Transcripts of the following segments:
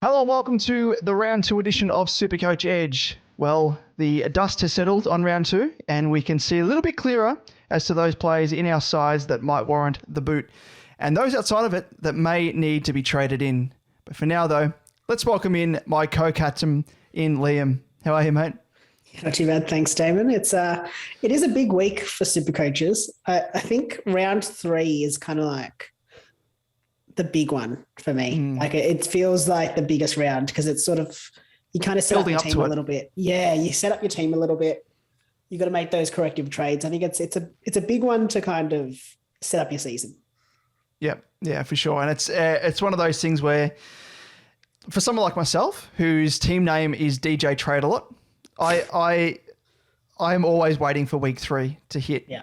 Hello and welcome to the round 2 edition of SuperCoach Edge. Well, the dust has settled on round 2 and we can see a little bit clearer as to those players in our sides that might warrant the boot and those outside of it that may need to be traded in. But for now though, let's welcome in my co-captain in Liam. How are you, mate? Not too bad, thanks, Damon. It is a big week for super coaches. I think round 3 is kind of like the big one for me. Like it feels like the biggest round because it's sort of, you kind of set up your team a little bit. Yeah, you set up your team a little bit. You got to make those corrective trades. I think it's a big one to kind of set up your season. Yeah, for sure. And it's one of those things where for someone like myself, whose team name is DJ Trade a lot, I'm always waiting for week 3 to hit. Yeah.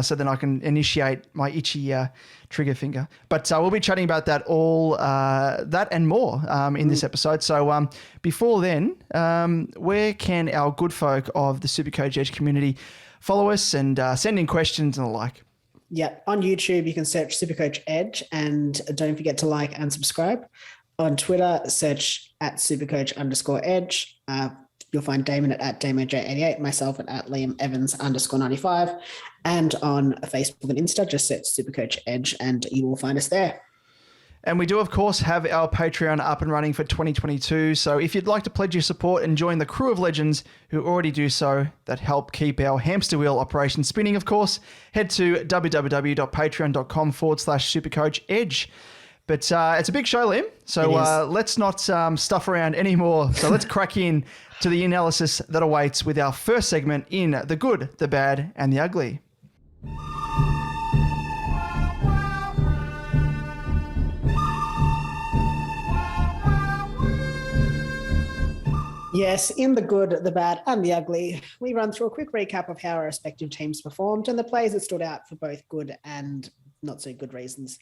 So then I can initiate my itchy trigger finger. But we'll be chatting about that that and more in this episode. So before then, where can our good folk of the SuperCoach Edge community follow us and send in questions and the like? Yeah, on YouTube, you can search SuperCoach Edge and don't forget to like and subscribe. On Twitter, search at SuperCoach_Edge. You'll find Damon at DamoJ88, myself at Liam Evans _95. And on Facebook and Insta, just search SuperCoach Edge and you will find us there. And we do, of course, have our Patreon up and running for 2022. So if you'd like to pledge your support and join the crew of legends who already do so, that help keep our hamster wheel operation spinning, of course, head to www.patreon.com/SuperCoach Edge. But it's a big show, Liam. So let's not stuff around anymore. So let's crack in to the analysis that awaits with our first segment in The Good, the Bad, and the Ugly. Yes, in The Good, the Bad, and the Ugly, we run through a quick recap of how our respective teams performed and the players that stood out for both good and not so good reasons.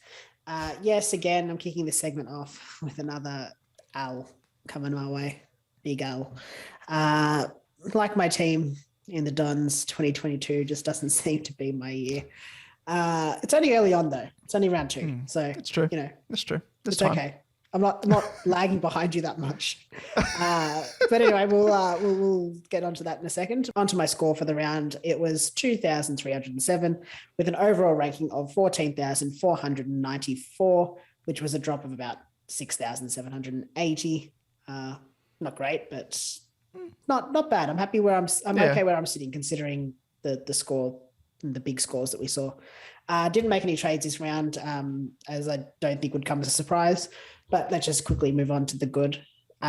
Yes, again, I'm kicking this segment off with another L coming my way. Big L. Like my team in the Dons, 2022 just doesn't seem to be my year. It's only early on though. It's only round 2. So that's true. That's true. It's okay. I'm not lagging behind you that much. But anyway, we'll get onto that in a second. Onto my score for the round. It was 2,307 with an overall ranking of 14,494, which was a drop of about 6,780. Not great, but not bad. I'm happy where I'm okay where I'm sitting considering the score and the big scores that we saw. Didn't make any trades this round, as I don't think would come as a surprise. But let's just quickly move on to the good.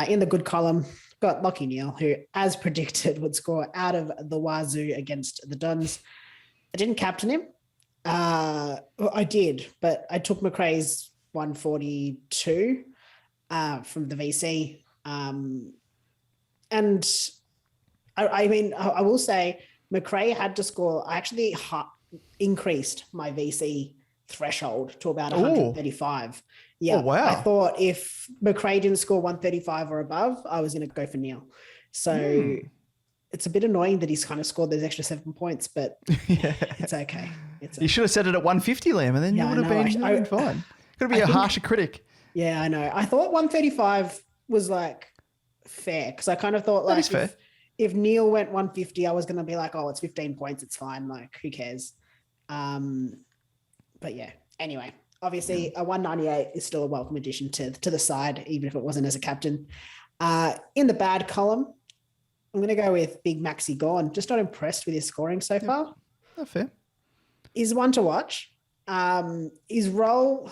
In the good column, got Lachie Neale, who, as predicted, would score out of the wazoo against the Dons. I didn't captain him. I did, but I took McRae's 142 from the VC. And I mean, I will say McRae had to score. I actually increased my VC threshold to about 135. Yeah. Oh, wow. I thought if McRae didn't score 135 or above, I was going to go for Neale. So it's a bit annoying that he's kind of scored those extra 7 points, but it's okay. You should have set it at 150, Liam, and then you would have been fine. Got to be a harsher critic. Yeah, I know. I thought 135 was like fair because I kind of thought like if Neale went 150, I was going to be like, oh, it's 15 points. It's fine. Like, who cares? But yeah, anyway, obviously a 198 is still a welcome addition to the side, even if it wasn't as a captain. In the bad column, I'm going to go with Big Maxi Gawn. Just not impressed with his scoring so far. Not fair. He's one to watch. His role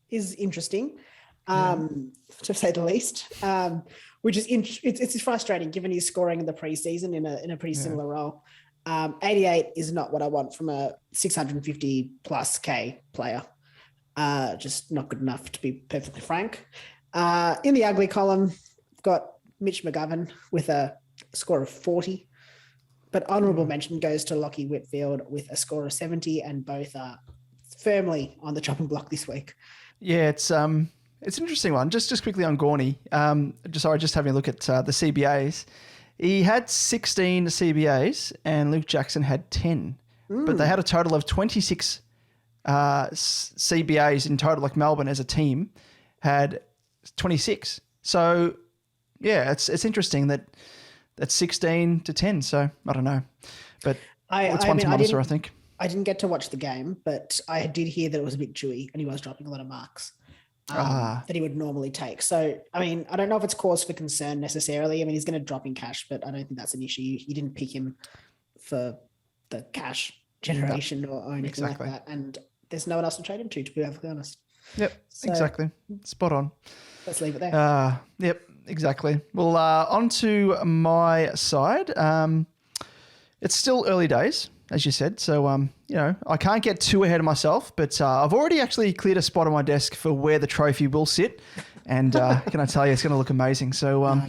is interesting, to say the least, which is it's frustrating given he's scoring in the preseason in a pretty similar role. 88 is not what I want from a 650 plus K player. Just not good enough, to be perfectly frank. In the ugly column, got Mitch McGovern with a score of 40, but honourable mention goes to Lachie Whitfield with a score of 70, and both are firmly on the chopping block this week. Yeah, it's an interesting one. Just quickly on Gorney. Just having a look at the CBAs. He had 16 CBAs and Luke Jackson had 10, but they had a total of 26 CBAs in total. Like Melbourne as a team had 26. So, yeah, it's interesting that that's 16 to 10. So I don't know, but it's one to monitor, I think. I didn't get to watch the game, but I did hear that it was a bit chewy and he was dropping a lot of marks that he would normally take. So, I mean, I don't know if it's cause for concern necessarily. I mean, he's going to drop in cash, but I don't think that's an issue. You didn't pick him for the cash generation or anything like that. And there's no one else to trade him to be perfectly honest. Yep, so, exactly. Spot on. Let's leave it there. Yep, exactly. Well, on to my side. It's still early days, as you said. So, I can't get too ahead of myself, but I've already actually cleared a spot on my desk for where the trophy will sit. And can I tell you, it's going to look amazing. So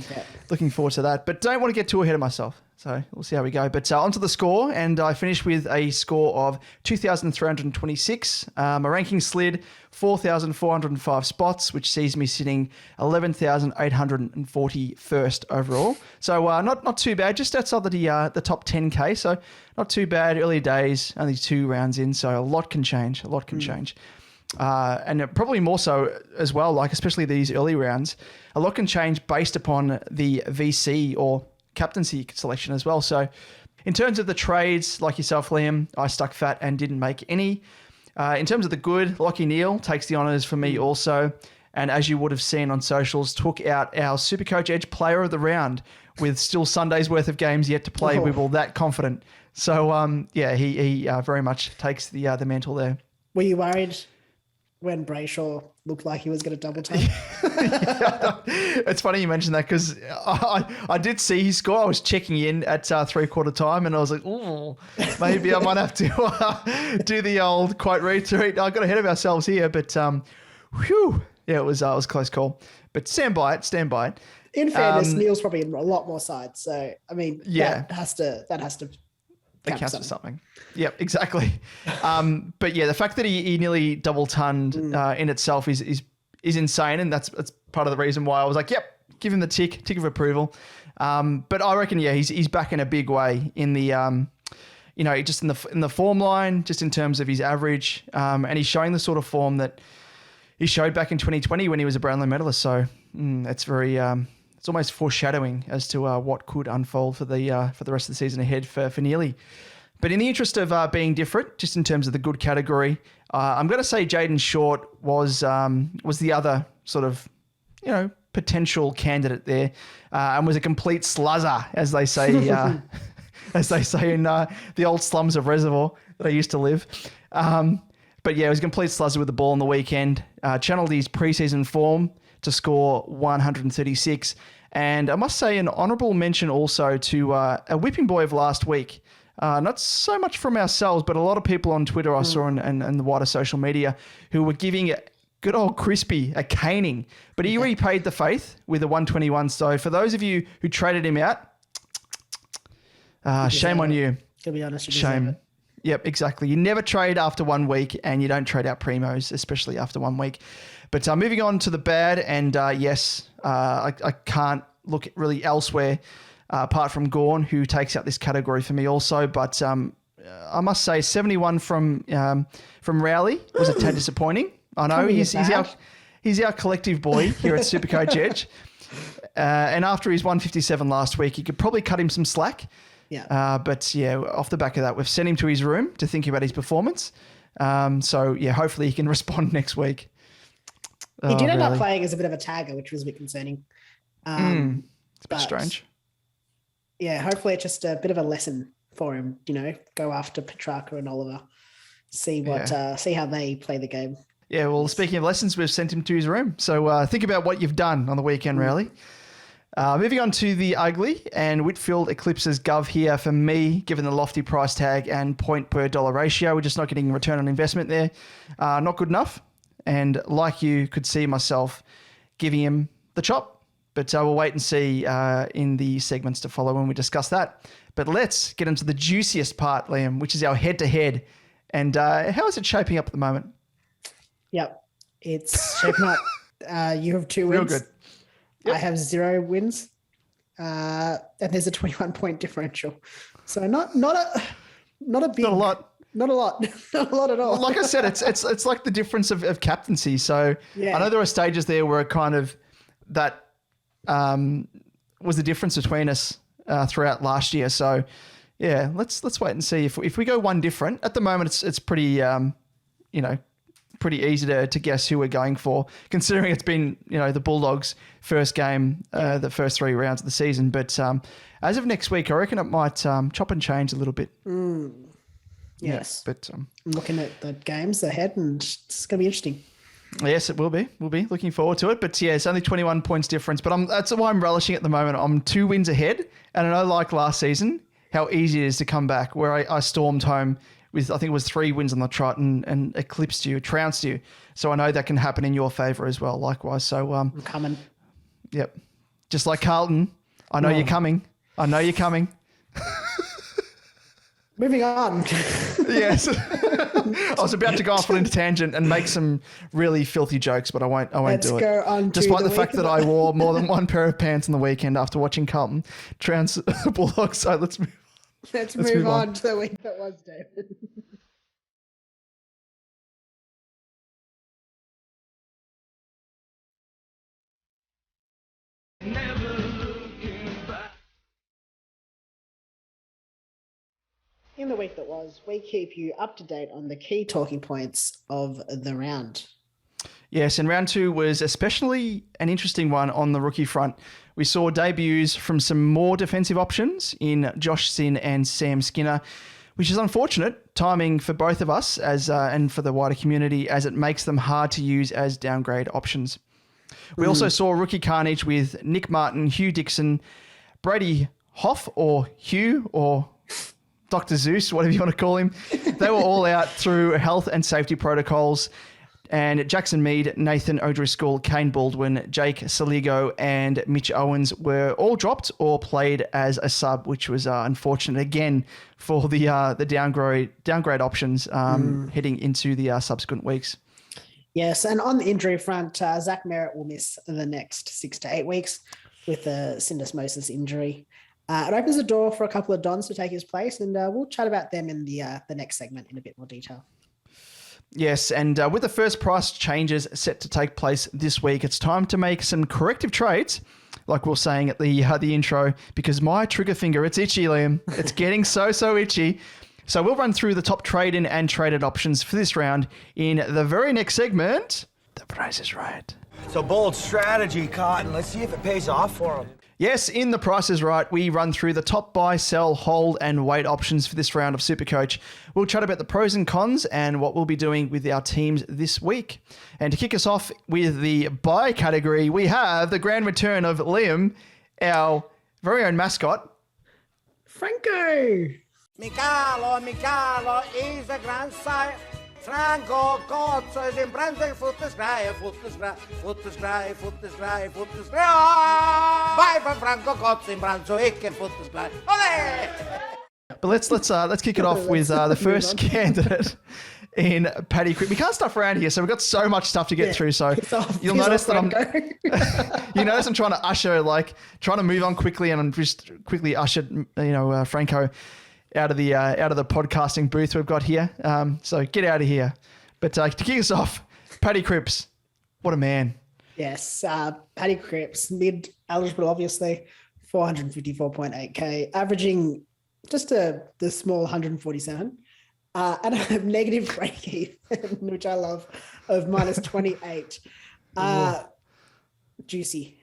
looking forward to that, but don't want to get too ahead of myself. So we'll see how we go. But onto the score, and I finished with a score of 2,326. My ranking slid 4,405 spots, which sees me sitting 11,841st overall. So not too bad, just outside the top 10K. So not too bad. Early days, only 2 rounds in, so a lot can change. And probably more so as well, like especially these early rounds, a lot can change based upon the VC or captaincy selection as well. So in terms of the trades, like yourself, Liam, I stuck fat and didn't make any. In terms of the good, Lachie Neale takes the honours for me also. And as you would have seen on socials, took out our SuperCoach Edge player of the round with still Sunday's worth of games yet to play. We were that confident. So, he very much takes the mantle there. Were you worried when Brayshaw looked like he was going to double time? It's funny you mentioned that because I did see his score. I was checking in at 3/4 time and I was like, oh, maybe I might have to do the old quote retweet. I got ahead of ourselves here, but it was a close call. But stand by it. In fairness, Neil's probably in a lot more sides. So, I mean, that has to that counts for something. Yep, exactly. But yeah, the fact that he nearly double tonned in itself is insane, and that's part of the reason why I was like, yep, give him the tick of approval. But I reckon, he's back in a big way in the just in the form line, just in terms of his average, and he's showing the sort of form that he showed back in 2020 when he was a Brownlow medalist. So it's very it's almost foreshadowing as to what could unfold for the rest of the season ahead for Neely. But in the interest of being different, just in terms of the good category, I'm going to say Jaden Short was the other sort of potential candidate there, and was a complete sluzzer, as they say in the old slums of Reservoir that I used to live. But yeah, it was a complete sluzzer with the ball on the weekend. Channeled his preseason form to score 136. And I must say an honourable mention also to a whipping boy of last week. Not so much from ourselves, but a lot of people on Twitter I saw and the wider social media who were giving good old Crispy a caning. But he repaid the faith with a 121. So for those of you who traded him out, shame on you. To be honest, shame. Yep, exactly. You never trade after 1 week, and you don't trade out primos, especially after 1 week. But moving on to the bad, and I can't look really elsewhere apart from Gawn, who takes out this category for me also. But I must say, 71 from Rowley was a tad disappointing. I know he's our collective boy here at SuperCoach Edge, and after his 157 last week, you could probably cut him some slack. Yeah. But off the back of that, we've sent him to his room to think about his performance. Hopefully he can respond next week. He did end up playing as a bit of a tagger, which was a bit concerning. It's a bit strange. Yeah, hopefully it's just a bit of a lesson for him. Go after Petrarca and Oliver, see how they play the game. Yeah, well, speaking of lessons, we've sent him to his room. So think about what you've done on the weekend, Rowley. Moving on to the ugly, and Whitfield eclipses Gov here for me, given the lofty price tag and point per dollar ratio. We're just not getting a return on investment there. Not good enough. And like you, could see myself giving him the chop. But we'll wait and see in the segments to follow when we discuss that. But let's get into the juiciest part, Liam, which is our head-to-head. And how is it shaping up at the moment? Yep, it's shaping up. You have 2 wins. Real good. Yep. I have 0 wins, and there's a 21-point differential. So not a big, not a lot. Not a lot. Not a lot at all. Well, like I said, it's like the difference of captaincy. So I know there are stages there where it kind of that was the difference between us throughout last year. So, yeah, let's wait and see if we go one different. At the moment, it's pretty pretty easy to guess who we're going for, considering it's been the Bulldogs' first game, the first 3 rounds of the season. But as of next week, I reckon it might chop and change a little bit. Yes, yeah, but I'm looking at the games ahead, and it's going to be interesting. Yes, it will be. We'll be looking forward to it. But yeah, it's only 21 points difference. But that's why I'm relishing at the moment. I'm 2 wins ahead. And I know, like last season, how easy it is to come back, where I stormed home with, I think it was 3 wins on the trot and eclipsed you, trounced you. So I know that can happen in your favour as well, likewise. So I'm coming. Yep. Just like Carlton, I know you're coming. I know you're coming. Moving on. Yes. I was about to go off on a tangent and make some really filthy jokes, but I won't do it. Let's go on. Despite the fact that I wore more than 1 pair of pants on the weekend after watching Carlton trounce the Bulldogs. So let's move on to the week that was, David. In the week that was, we keep you up to date on the key talking points of the round. Yes, and round 2 was especially an interesting one on the rookie front. We saw debuts from some more defensive options in Josh Sin and Sam Skinner, which is unfortunate timing for both of us and for the wider community, as it makes them hard to use as downgrade options. We also saw rookie carnage with Nick Martin, Hugh Dixon, Brady Hoff, or Hugh, or Dr. Zeus, whatever you want to call him. They were all out through health and safety protocols. And Jackson Mead, Nathan O'Driscoll, Kane Baldwin, Jake Saligo, and Mitch Owens were all dropped or played as a sub, which was unfortunate again for the downgrade options heading into the subsequent weeks. Yes, and on the injury front, Zach Merritt will miss the next 6 to 8 weeks with a syndesmosis injury. It opens the door for a couple of Dons to take his place, and we'll chat about them in the next segment in a bit more detail. Yes, and with the first price changes set to take place this week, it's time to make some corrective trades, like we were saying at the intro, because my trigger finger, it's itchy, Liam. It's getting so itchy. So we'll run through the top trade-in and traded options for this round in the very next segment. The Price is Right. It's a bold strategy, Cotton. Let's see if it pays off for him. Yes, in The Price is Right, we run through the top buy, sell, hold, and wait options for this round of SuperCoach. We'll chat about the pros and cons and what we'll be doing with our teams this week. And to kick us off with the buy category, we have the grand return of Liam, our very own mascot. Franco! Micalo is a grand sire. Franco Cozzo is in prende foot sky. Vai for Franco Cozzo in Branzo e foot sky. But let's kick it off with the first candidate in Paddy Cripps. We can't stuff around here, so we've got so much stuff to get through. So you'll notice that I'm trying to usher, trying to move on quickly, and I'm just quickly ushered, Franco out of the podcasting booth we've got here. So get out of here. But to kick us off, Paddy Cripps, what a man. Yes, Paddy Cripps, mid-eligible, obviously, 454.8K, averaging just the small 147, and a negative break-even, which I love, of minus 28. Juicy.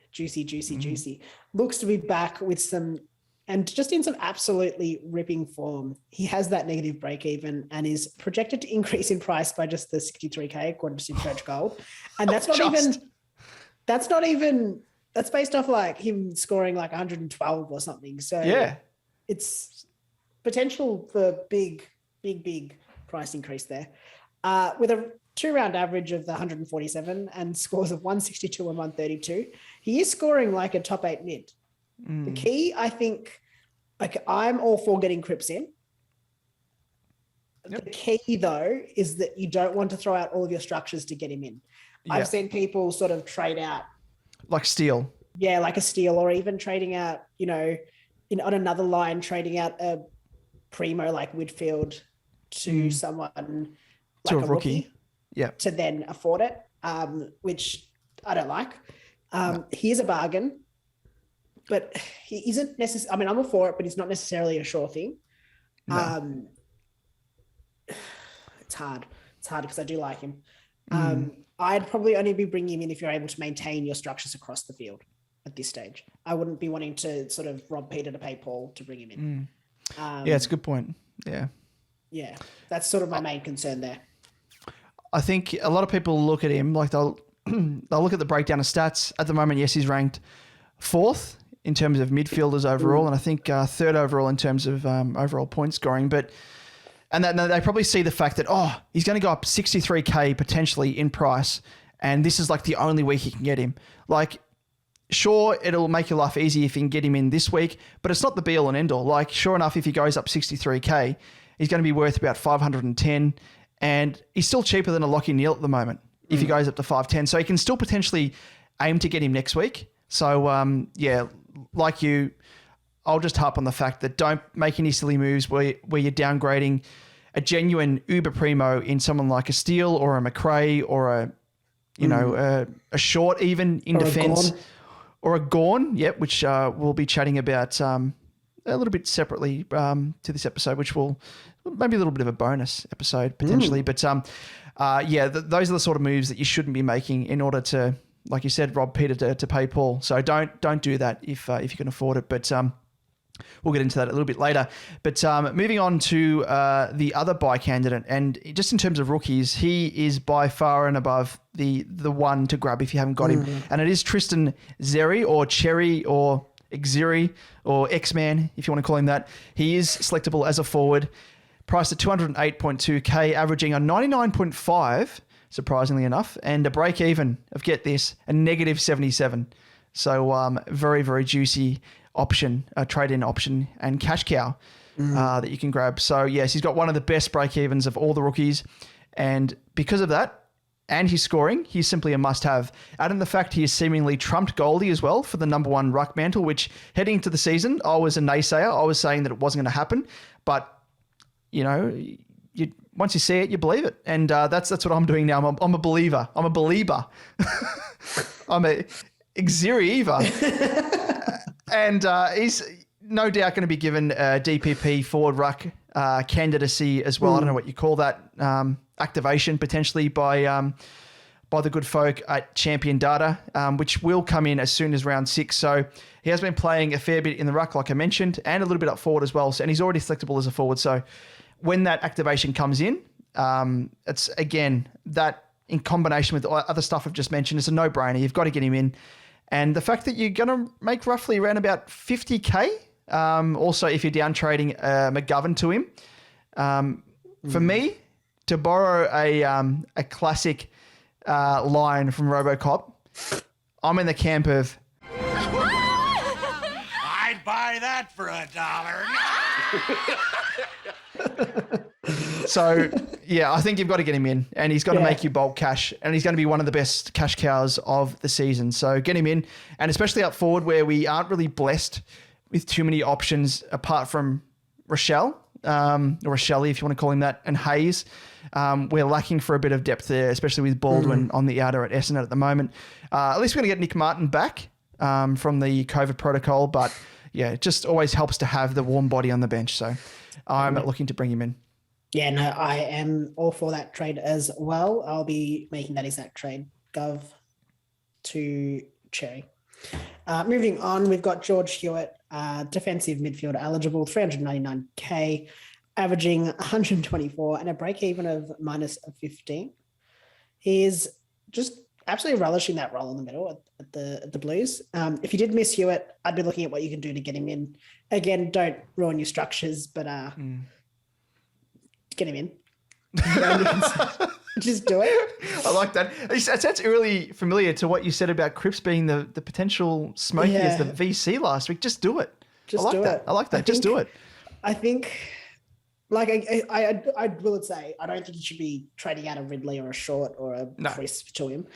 Looks to be back with some, and just in some absolutely ripping form. He has that negative break-even and is projected to increase in price by just the 63K according to SuperCoach Gold. And that's that's based off him scoring 112 or something. So yeah, it's potential for big price increase there. With a 2-round average of the 147 and scores of 162 and 132, he is scoring a top 8 mid. The key, I think, I'm all for getting Cripps in. Yep. The key, though, is that you don't want to throw out all of your structures to get him in. Yep. I've seen people sort of trade out. Like Steele. Yeah, like a Steele, or even trading out, on another line, trading out a primo like Whitfield to someone to a rookie. Yeah. To then afford it, which I don't like. He is a bargain. but he isn't necessarily. I mean, I'm all for it, but he's not necessarily a sure thing. No. It's hard. It's hard because I do like him. I'd probably only be bringing him in if you're able to maintain your structures across the field at this stage. I wouldn't be wanting to sort of rob Peter to pay Paul to bring him in. Yeah, it's a good point. Yeah. Yeah, that's sort of my main concern there. I think a lot of people look at him like they'll look at the breakdown of stats. At the moment, yes, he's ranked 4th in terms of midfielders overall, and I think 3rd overall in terms of overall point scoring. And they probably see the fact that, he's going to go up 63K potentially in price, and this is like the only week he can get him. Like, sure, it'll make your life easy if you can get him in this week, but it's not the be all and end all. Like, sure enough, if he goes up 63K, he's going to be worth about 510, and he's still cheaper than a Lockie Neal at the moment if he goes up to 510. So he can still potentially aim to get him next week. So, like you, I'll just harp on the fact that don't make any silly moves where you're downgrading a genuine uber primo in someone like a Steele or a McRae or a Short even in defence. Or a Gawn, which we'll be chatting about a little bit separately to this episode, which will maybe a little bit of a bonus episode potentially. But those are the sort of moves that you shouldn't be making in order to, like you said, rob Peter to pay Paul. So don't do that if you can afford it. But we'll get into that a little bit later. But moving on to the other buy candidate, and just in terms of rookies, he is by far and above the one to grab if you haven't got him. And it is Tristan Xerri or Cherry or Xeri or X-Man, if you want to call him that. He is selectable as a forward, priced at 208.2K, averaging a 99.5, surprisingly enough, and a break even of, get this, a negative 77. So very, very juicy option, a trade-in option and cash cow that you can grab. So yes, he's got one of the best break-evens of all the rookies. And because of that, and his scoring, he's simply a must-have. Add in the fact he has seemingly trumped Goldie as well for the number 1 ruck mantle, which heading into the season, I was a naysayer. I was saying that it wasn't going to happen. But, once you see it, you believe it. And that's what I'm doing now. I'm a believer. I'm a believer. I'm a Xerri-ever. And he's no doubt going to be given a DPP forward ruck candidacy as well. I don't know what you call that. Activation potentially by the good folk at Champion Data, which will come in as soon as round 6. So he has been playing a fair bit in the ruck, like I mentioned, and a little bit up forward as well. So, and he's already selectable as a forward. So when that activation comes in, it's again, that in combination with other stuff I've just mentioned, it's a no-brainer. You've got to get him in. And the fact that you're going to make roughly around about 50K, also if you're down trading McGovern to him, for me, to borrow a classic line from RoboCop, I'm in the camp of... I'd buy that for $1. So, I think you've got to get him in, and he's going to make you bulk cash, and he's going to be one of the best cash cows of the season. So get him in, and especially up forward where we aren't really blessed with too many options apart from Rochelle, or Rochelle, if you want to call him that, and Hayes. We're lacking for a bit of depth there, especially with Baldwin on the outer at Essendon at the moment. At least we're going to get Nick Martin back from the COVID protocol, but it just always helps to have the warm body on the bench. So I'm looking to bring him in. Yeah, no, I am all for that trade as well. I'll be making that exact trade, Gov to Cherry. Moving on, we've got George Hewitt, defensive midfielder eligible, 399K, averaging 124 and a break-even of minus 15. He is just absolutely relishing that role in the middle at the Blues. If you did miss Hewitt, I'd be looking at what you can do to get him in. Again, don't ruin your structures, but get him in. Just do it. I like that. It sounds really familiar to what you said about Cripps being the potential Smokey as the VC last week. Just do it. Just do it. I like that. Just do it. I think, like I will say, I don't think you should be trading out a Ridley or a Short or a Crisp to him.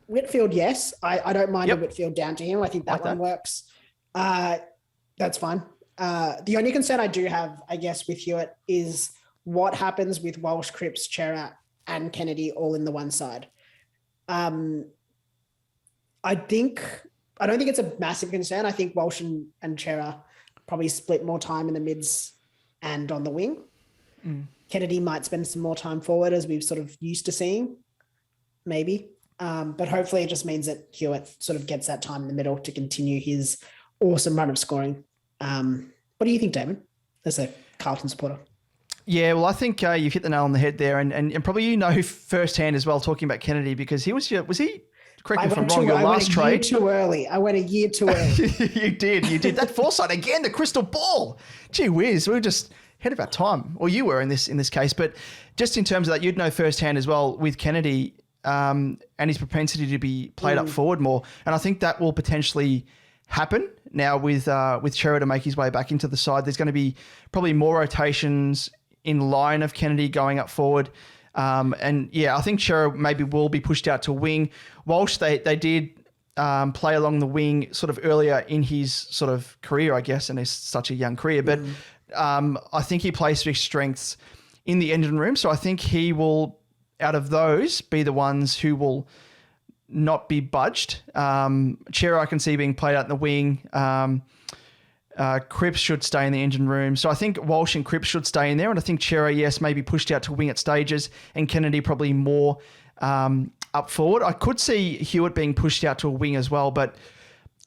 Whitfield, yes. I don't mind a Whitfield down to him. I think that one works. That's fine. The only concern I do have, I guess, with Hewitt is what happens with Walsh, Cripps, Chera, and Kennedy all in the one side. I think I don't think it's a massive concern. I think Walsh and Chera probably split more time in the mids and on the wing. Kennedy might spend some more time forward, as we've sort of used to seeing, maybe. But hopefully it just means that Hewitt sort of gets that time in the middle to continue his awesome run of scoring. What do you think, Damon, as a Carlton supporter? Yeah, well, I think you've hit the nail on the head there, and probably firsthand as well, talking about Kennedy, because he was he? Correct me if I'm wrong. Your last trade. I went a year too early. I went a year too early. You did. That foresight again. The crystal ball. Gee whiz, we were just ahead of our time. Or you were in this case, but just in terms of that, you'd know firsthand as well with Kennedy and his propensity to be played up forward more, and I think that will potentially happen now with Chera to make his way back into the side. There's going to be probably more rotations in line of Kennedy going up forward. And yeah, I think Chera maybe will be pushed out to wing. Walsh, they did play along the wing sort of earlier in his sort of career, I guess, and it's such a young career. But I think he plays to his strengths in the engine room. So I think he will, out of those, be the ones who will not be budged. Chera I can see being played out in the wing. Cripps should stay in the engine room. So I think Walsh and Cripps should stay in there. And I think Chera, yes, maybe pushed out to wing at stages, and Kennedy probably more up forward. I could see Hewitt being pushed out to a wing as well, but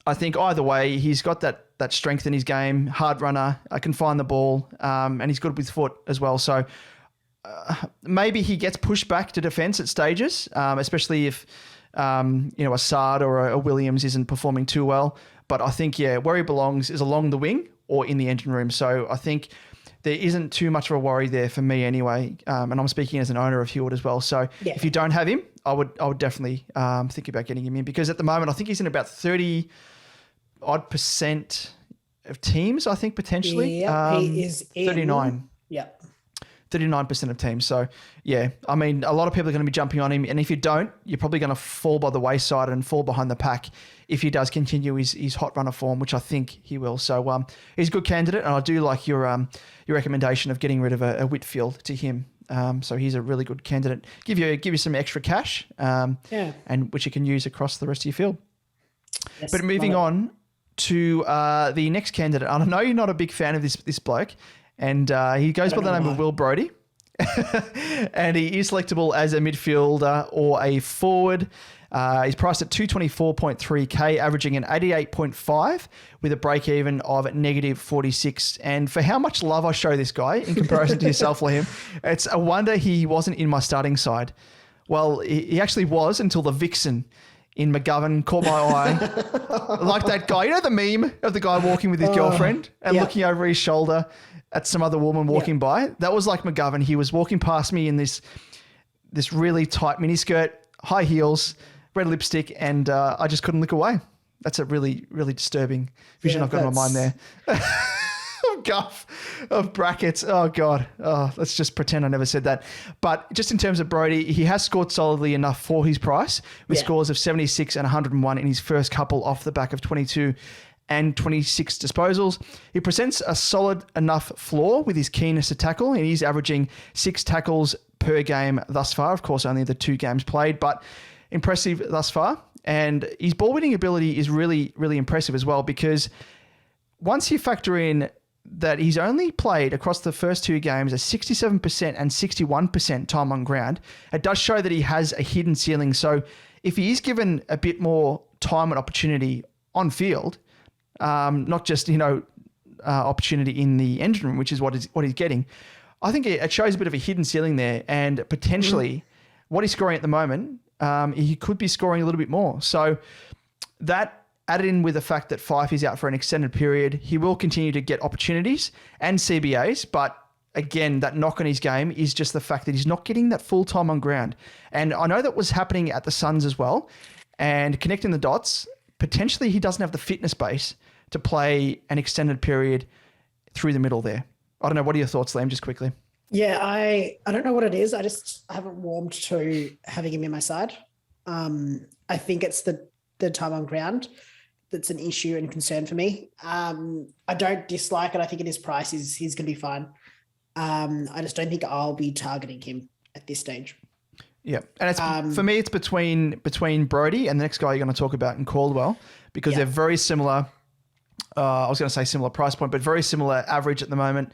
I think either way, he's got that strength in his game, hard runner, can find the ball, and he's good with foot as well. So maybe he gets pushed back to defence at stages, especially if a Sard or a Williams isn't performing too well. But I think, where he belongs is along the wing or in the engine room. So I think there isn't too much of a worry there for me anyway. And I'm speaking as an owner of Hewitt as well. So if you don't have him, I would definitely think about getting him in, because at the moment I think he's in about 30% of teams, I think, potentially. Yeah, he is in 39. Yeah. 39% of teams. So, yeah, I mean, a lot of people are going to be jumping on him. And if you don't, you're probably going to fall by the wayside and fall behind the pack if he does continue his hot runner form, which I think he will. So he's a good candidate. And I do like your recommendation of getting rid of a Whitfield to him. So he's a really good candidate. Give you some extra cash and which you can use across the rest of your field. Yes, but moving on to the next candidate. And I know you're not a big fan of this bloke. And he goes by the name of Will Brodie. And he is selectable as a midfielder or a forward. He's priced at 224.3K, averaging an 88.5 with a break-even of -46. And for how much love I show this guy in comparison to yourself, Liam, it's a wonder he wasn't in my starting side. Well, he actually was until the Vixen in McGovern caught my eye. Like that guy. You know the meme of the guy walking with his girlfriend and looking over his shoulder at some other woman walking by? That was like McGovern. He was walking past me in this really tight miniskirt, high heels, red lipstick, and I just couldn't look away. That's a really, really disturbing vision I've got in my mind there. Guff of brackets. Oh, God. Oh, let's just pretend I never said that. But just in terms of Brodie, he has scored solidly enough for his price with scores of 76 and 101 in his first couple off the back of 22 and 26 disposals. He presents a solid enough floor with his keenness to tackle, and he's averaging 6 tackles per game thus far. Of course, only the 2 games played, but impressive thus far. And his ball winning ability is really, really impressive as well, because once you factor in that he's only played across the first 2 games a 67% and 61% time on ground, it does show that he has a hidden ceiling. So if he is given a bit more time and opportunity on field, not just, opportunity in the engine room, which is what he's getting, I think it shows a bit of a hidden ceiling there, and potentially what he's scoring at the moment, he could be scoring a little bit more. So that, added in with the fact that Fife is out for an extended period, he will continue to get opportunities and CBAs, but again, that knock on his game is just the fact that he's not getting that full time on ground. And I know that was happening at the Suns as well, and connecting the dots, potentially he doesn't have the fitness base to play an extended period through the middle there. I don't know. What are your thoughts, Liam, just quickly? Yeah, I don't know what it is. I haven't warmed to having him in my side. I think it's the time on ground that's an issue and concern for me. I don't dislike it. I think at his price, he's going to be fine. I just don't think I'll be targeting him at this stage. Yeah, and it's for me, it's between Brody and the next guy you're going to talk about in Caldwell, because they're very similar. I was going to say similar price point, but very similar average at the moment.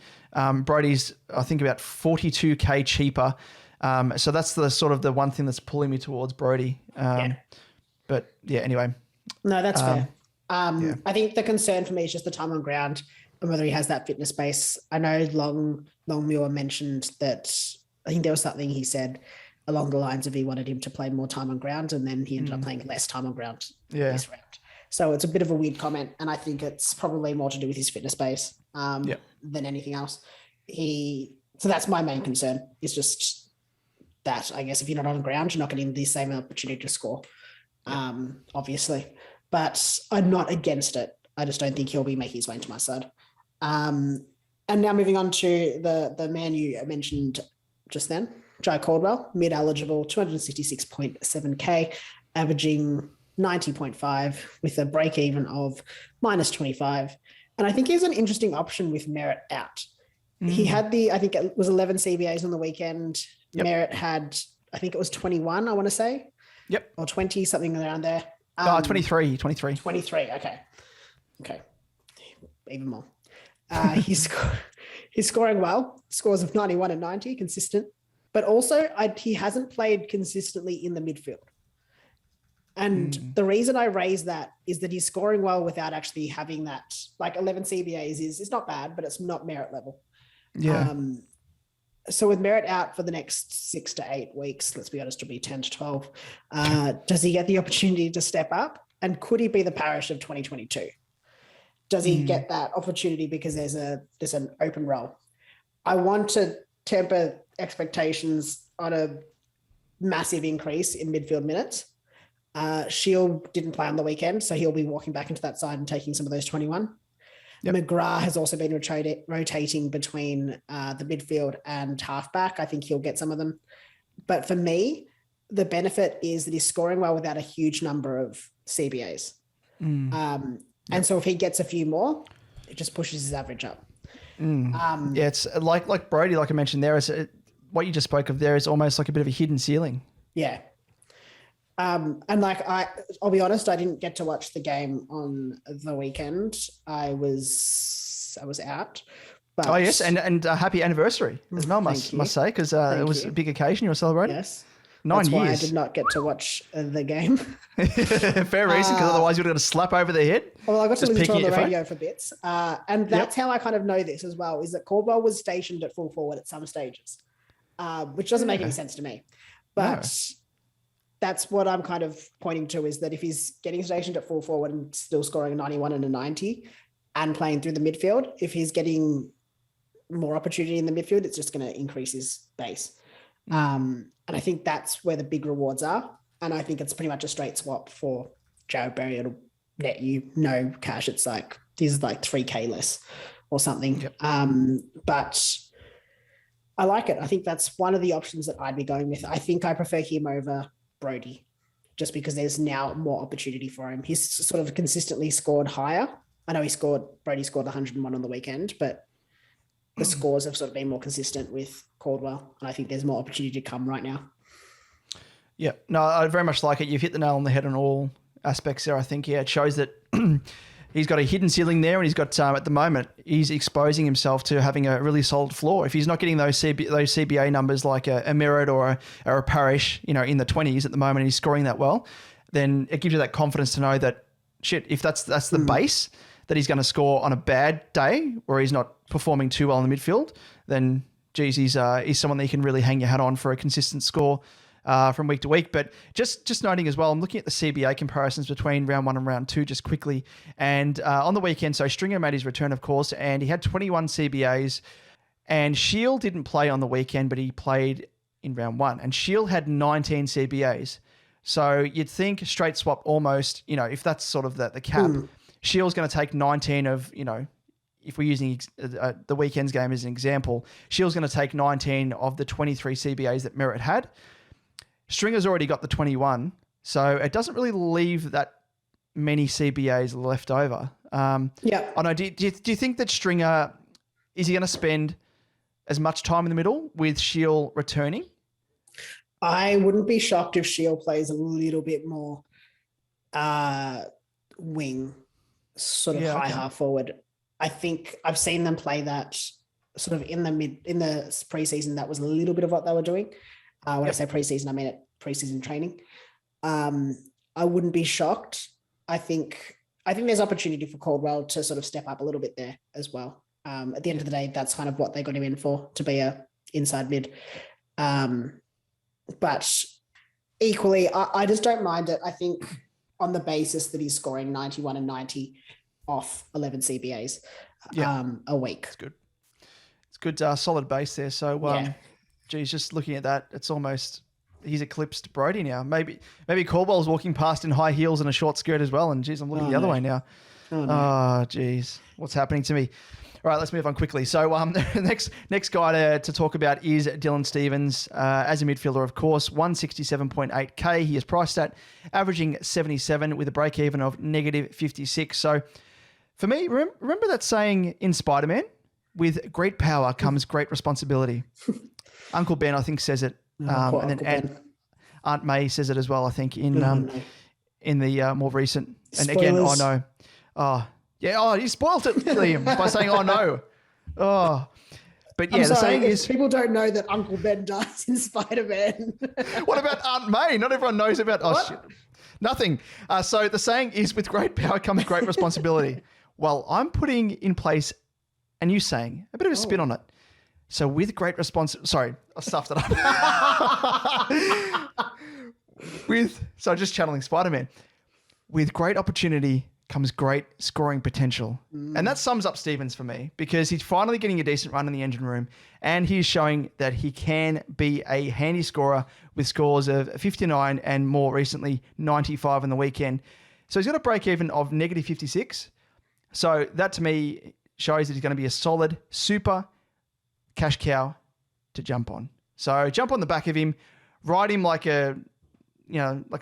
Brody's, I think, about 42K cheaper. So that's the sort of the one thing that's pulling me towards Brody. But yeah, anyway. No, that's fair. I think the concern for me is just the time on ground and whether he has that fitness base. I know Longmuir mentioned that, I think there was something he said along the lines of he wanted him to play more time on ground, and then he ended up playing less time on ground this round. So it's a bit of a weird comment, and I think it's probably more to do with his fitness base than anything else. So that's my main concern, is just that, I guess, if you're not on ground, you're not getting the same opportunity to score, obviously. But I'm not against it. I just don't think he'll be making his way into my side. And now moving on to the man you mentioned just then, Jai Caldwell, mid-eligible, 266.7K, averaging 90.5 with a break-even of -25. And I think he's an interesting option with Merritt out. He had I think it was 11 CBAs on the weekend. Merritt had, I think it was 21, I want to say. Or 20, something around there. 23. 23, okay. Even more. He's scoring well, scores of 91 and 90, consistent. But also, he hasn't played consistently in the midfield. And the reason I raise that is that he's scoring well without actually having that, like 11 CBAs is not bad, but it's not Merritt level. Yeah. So with Merritt out for the next 6 to 8 weeks, let's be honest, it'll be 10 to 12. Does he get the opportunity to step up? And could he be the Parish of 2022? Does he get that opportunity because there's an open role? I want to temper expectations on a massive increase in midfield minutes. Shield didn't play on the weekend, so he'll be walking back into that side and taking some of those 21. McGrath has also been rotating between the midfield and halfback. I think he'll get some of them. But for me, the benefit is that he's scoring well without a huge number of CBAs. And so if he gets a few more, it just pushes his average up. It's like Brody, like I mentioned there, what you just spoke of there is almost like a bit of a hidden ceiling. Yeah. And like, I'll be honest, I didn't get to watch the game on the weekend. I was out. But yes, and happy anniversary as well, must say, because it was a big occasion you were celebrating. Yes. 9 years. That's why I did not get to watch the game. Fair reason, because otherwise you would have got a slap over the head. Well, I got to listen to it on the radio for bits. And that's how I kind of know this as well, is that Caldwell was stationed at full forward at some stages, which doesn't make any sense to me. But that's what I'm kind of pointing to, is that if he's getting stationed at full forward and still scoring a 91 and a 90 and playing through the midfield, if he's getting more opportunity in the midfield, it's just going to increase his base. And I think that's where the big rewards are. And I think it's pretty much a straight swap for Jared Berry. It'll net you no cash. It's like, this is like 3K less or something. But I like it. I think that's one of the options that I'd be going with. I think I prefer him over Brody, just because there's now more opportunity for him. He's sort of consistently scored higher. I know Brody scored 101 on the weekend, but the scores have sort of been more consistent with Caldwell. And I think there's more opportunity to come right now. Yeah, no, I very much like it. You've hit the nail on the head on all aspects there. I think, it shows that he's got a hidden ceiling there, and he's got, at the moment, he's exposing himself to having a really solid floor. If he's not getting those CBA numbers like a Merritt or a Parish, in the 20s at the moment, and he's scoring that well, then it gives you that confidence to know that, if that's the base that he's going to score on a bad day where he's not performing too well in the midfield, then, geez, he's someone that you can really hang your hat on for a consistent score from week to week. But just noting as well, I'm looking at the CBA comparisons between round 1 and round 2 just quickly. And on the weekend, so Stringer made his return, of course, and he had 21 CBAs. And Shield didn't play on the weekend, but he played in round 1. And Shield had 19 CBAs. So you'd think straight swap almost, if that's sort of the cap, Shield's going to take 19 of, if we're using the weekend's game as an example, Shield's going to take 19 of the 23 CBAs that Merritt had. Stringer's already got the 21, so it doesn't really leave that many CBAs left over. I know. Do you think that Stringer, is he going to spend as much time in the middle with Shield returning? I wouldn't be shocked if Shield plays a little bit more wing, sort of high half forward. I think I've seen them play that sort of in the preseason. That was a little bit of what they were doing. When I say preseason, I mean it preseason training. I wouldn't be shocked. I think there's opportunity for Caldwell to sort of step up a little bit there as well. At the end of the day, that's kind of what they got him in for, to be a inside mid. But equally, I just don't mind it. I think on the basis that he's scoring 91 and 90 off 11 CBAs a week. It's good. It's good, solid base there. So, geez, just looking at that, it's almost he's eclipsed Brody now. Maybe Caldwell's walking past in high heels and a short skirt as well. And geez, I'm looking the other way now. Oh, geez, what's happening to me? All right, let's move on quickly. So the next guy to talk about is Dylan Stephens. As a midfielder, of course, 167.8K. He is priced at averaging 77 with a break-even of -56. So for me, remember that saying in Spider-Man? With great power comes great responsibility. Uncle Ben, I think, says it. And then Aunt May says it as well, I think, in the more recent. And Spoilers. again, no. Oh, yeah. Oh, you spoiled it, Liam, by saying, oh, no. Oh. But yeah, I'm sorry, the saying is... people don't know that Uncle Ben dies in Spider-Man. What about Aunt May? Not everyone knows about... Oh, shit. Nothing. So the saying is, with great power comes great responsibility. Well, I'm putting in place a new saying, a bit of a spin on it. So with great sorry, I stuffed it up. So just channeling Spider-Man. With great opportunity comes great scoring potential. And that sums up Stephens for me, because he's finally getting a decent run in the engine room, and he's showing that he can be a handy scorer with scores of 59 and more recently 95 on the weekend. So he's got a break-even of -56. So that to me shows that he's going to be a solid super cash cow to jump on. So jump on the back of him, ride him like a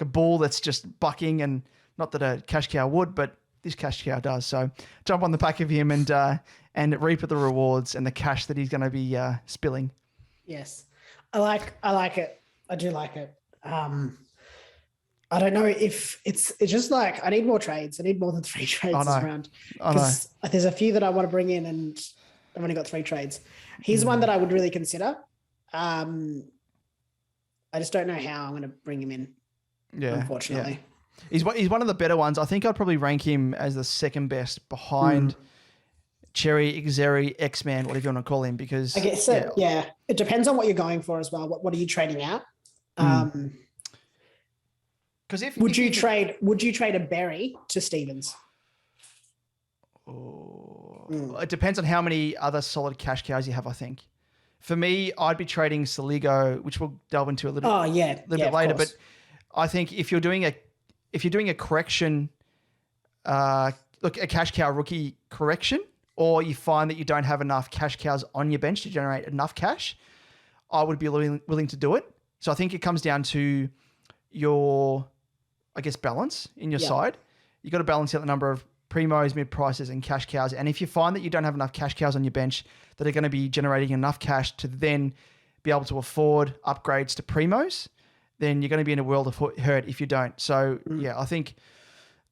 bull that's just bucking, and not that a cash cow would, but this cash cow does. So jump on the back of him and reap the rewards and the cash that he's going to be spilling. Yes, I like it. I do like it. I don't know if it's just like I need more trades. I need more than 3 trades this round, because there's a few that I want to bring in, and I've only got 3 trades. He's one that I would really consider. I just don't know how I'm going to bring him in. Yeah, unfortunately. Yeah. He's one of the better ones. I think I'd probably rank him as the second best behind Cherry, Xeri, X-Man, whatever you want to call him, because I guess it depends on what you're going for as well. What are you trading out? Because would you trade a Berry to Stephens? It depends on how many other solid cash cows you have, I think. For me, I'd be trading Saligo, which we'll delve into a little bit later. But I think if you're doing a correction, a cash cow rookie correction, or you find that you don't have enough cash cows on your bench to generate enough cash, I would be willing to do it. So I think it comes down to your, I guess, balance in your side. You've got to balance out the number of primos, mid prices, and cash cows. And if you find that you don't have enough cash cows on your bench that are going to be generating enough cash to then be able to afford upgrades to primos, then you're going to be in a world of hurt if you don't. So I think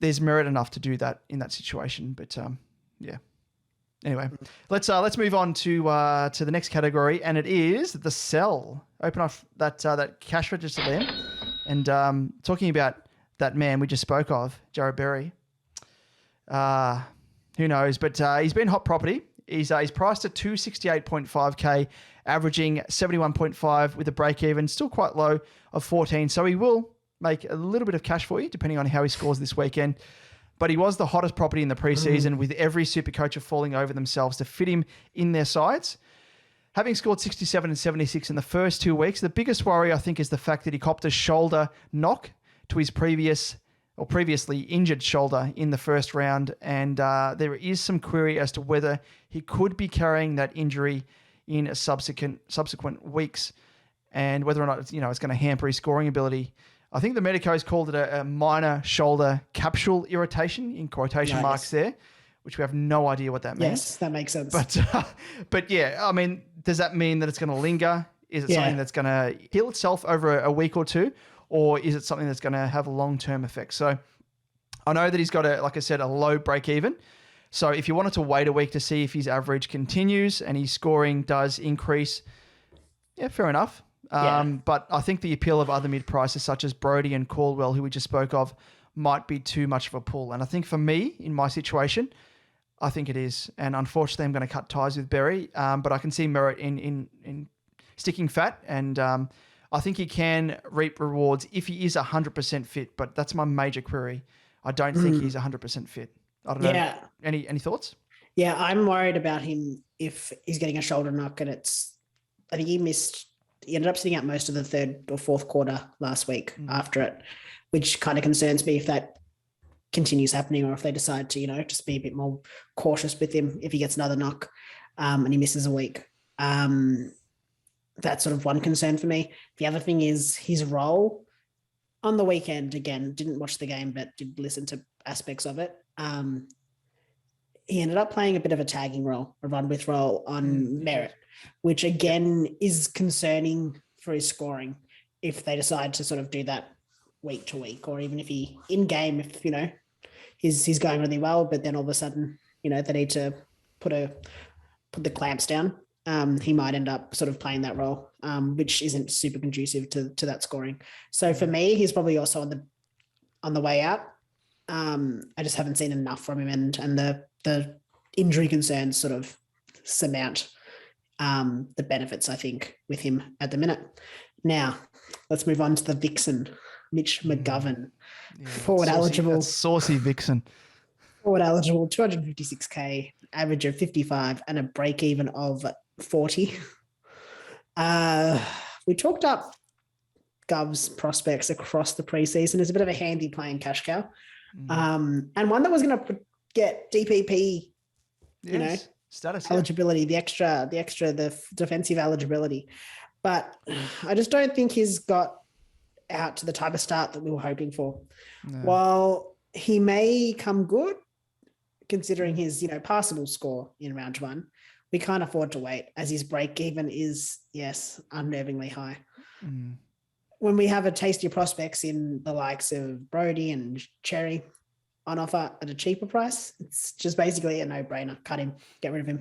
there's merit enough to do that in that situation. But anyway, let's move on to the next category, and it is the sell. Open off that cash register there, and talking about that man we just spoke of, Jared Berry. Who knows? But he's been hot property. He's priced at 268.5K, averaging 71.5 with a break even, still quite low of 14. So he will make a little bit of cash for you, depending on how he scores this weekend. But he was the hottest property in the preseason, with every SuperCoach falling over themselves to fit him in their sides. Having scored 67 and 76 in the first 2 weeks, the biggest worry, I think, is the fact that he copped a shoulder knock to his previously injured shoulder in the first round, and there is some query as to whether he could be carrying that injury in a subsequent weeks, and whether or not it's going to hamper his scoring ability. I think the medicos called it a minor shoulder capsule irritation, in quotation marks there, which we have no idea what that means. Yes, that makes sense. But yeah, I mean, does that mean that it's going to linger? Is it something that's going to heal itself over a week or two, or is it something that's going to have a long-term effect? So I know that he's got like I said, a low break even. So if you wanted to wait a week to see if his average continues and his scoring does increase, yeah, fair enough. But I think the appeal of other mid-prices such as Brodie and Caldwell, who we just spoke of, might be too much of a pull. And I think for me, in my situation, I think it is. And unfortunately, I'm going to cut ties with Berry. But I can see merit in sticking fat. And I think he can reap rewards if he is 100% fit. But that's my major query. I don't think he's 100% fit. I don't know. Any thoughts? Yeah, I'm worried about him if he's getting a shoulder knock and I think he ended up sitting out most of the third or fourth quarter last week after it, which kind of concerns me if that continues happening or if they decide to, just be a bit more cautious with him if he gets another knock and he misses a week. That's sort of one concern for me. The other thing is his role on the weekend. Again, didn't watch the game, but did listen to aspects of it. He ended up playing a bit of a tagging role, a run with role on merit, which again is concerning for his scoring if they decide to sort of do that week to week, or even if he in game, if he's going really well, but then all of a sudden, they need to put the clamps down. He might end up sort of playing that role, which isn't super conducive to that scoring. So for me, he's probably also on the way out. I just haven't seen enough from him, and the injury concerns sort of surmount the benefits, I think, with him at the minute. Now, let's move on to the Vixen, Mitch McGovern, forward eligible. Saucy Vixen. Forward eligible, 256K, average of 55 and a break even of 40. We talked up Gov's prospects across the preseason. It's a bit of a handy playing cash cow. And one that was going to get DPP, status eligibility, the defensive eligibility. But I just don't think he's got out to the type of start that we were hoping for. No. While he may come good, considering his, passable score in round one, we can't afford to wait as his break even is, unnervingly high. When we have a tastier prospects in the likes of Brodie and Cherry on offer at a cheaper price, it's just basically a no-brainer. Cut him, get rid of him.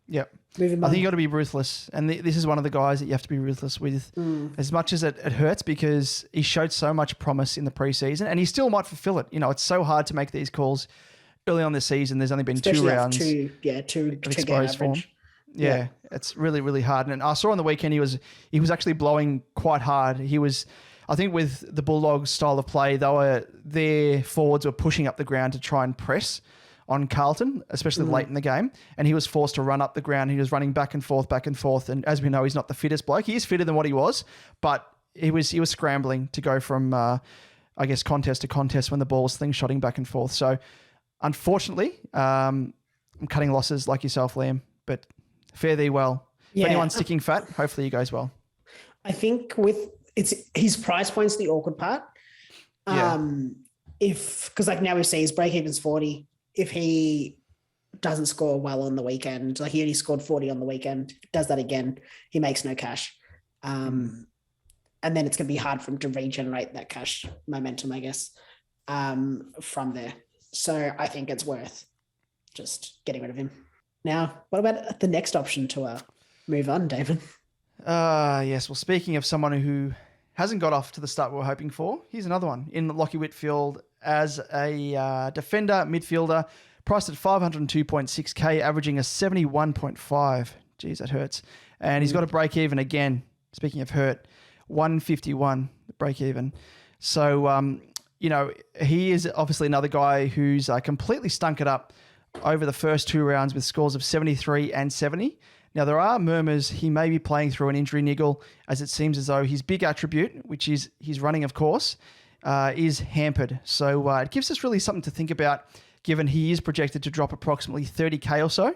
Yep. Move him on. I think you got to be ruthless, and this is one of the guys that you have to be ruthless with. As much as it hurts, because he showed so much promise in the preseason, and he still might fulfill it. It's so hard to make these calls early on this season. There's only been especially 2 rounds. Two exposed form. Yeah, it's really, really hard. And I saw on the weekend he was actually blowing quite hard. He was, I think, with the Bulldogs' style of play, their forwards were pushing up the ground to try and press on Carlton, especially late in the game, and he was forced to run up the ground. He was running back and forth, and as we know, he's not the fittest bloke. He is fitter than what he was, but he was scrambling to go from, contest to contest when the ball was slingshotting back and forth. So, unfortunately, I'm cutting losses like yourself, Liam, but fare thee well. If anyone's sticking fat, hopefully he goes well. I think it's his price point's the awkward part. Because now we see his break even's 40. If he doesn't score well on the weekend, like he only scored 40 on the weekend, does that again, he makes no cash. And then it's going to be hard for him to regenerate that cash momentum, I guess, from there. So I think it's worth just getting rid of him. Now, what about the next option to move on, David? Yes. Well, speaking of someone who hasn't got off to the start we were hoping for, here's another one in Lachie Whitfield as a defender, midfielder, priced at 502.6K, averaging a 71.5. Geez, that hurts. And he's got a break even again. Speaking of hurt, 151 break even. So, he is obviously another guy who's completely stunk it up over the first 2 rounds with scores of 73 and 70. Now, there are murmurs he may be playing through an injury niggle, as it seems as though his big attribute, which is his running, of course, is hampered. So it gives us really something to think about, given he is projected to drop approximately 30K or so.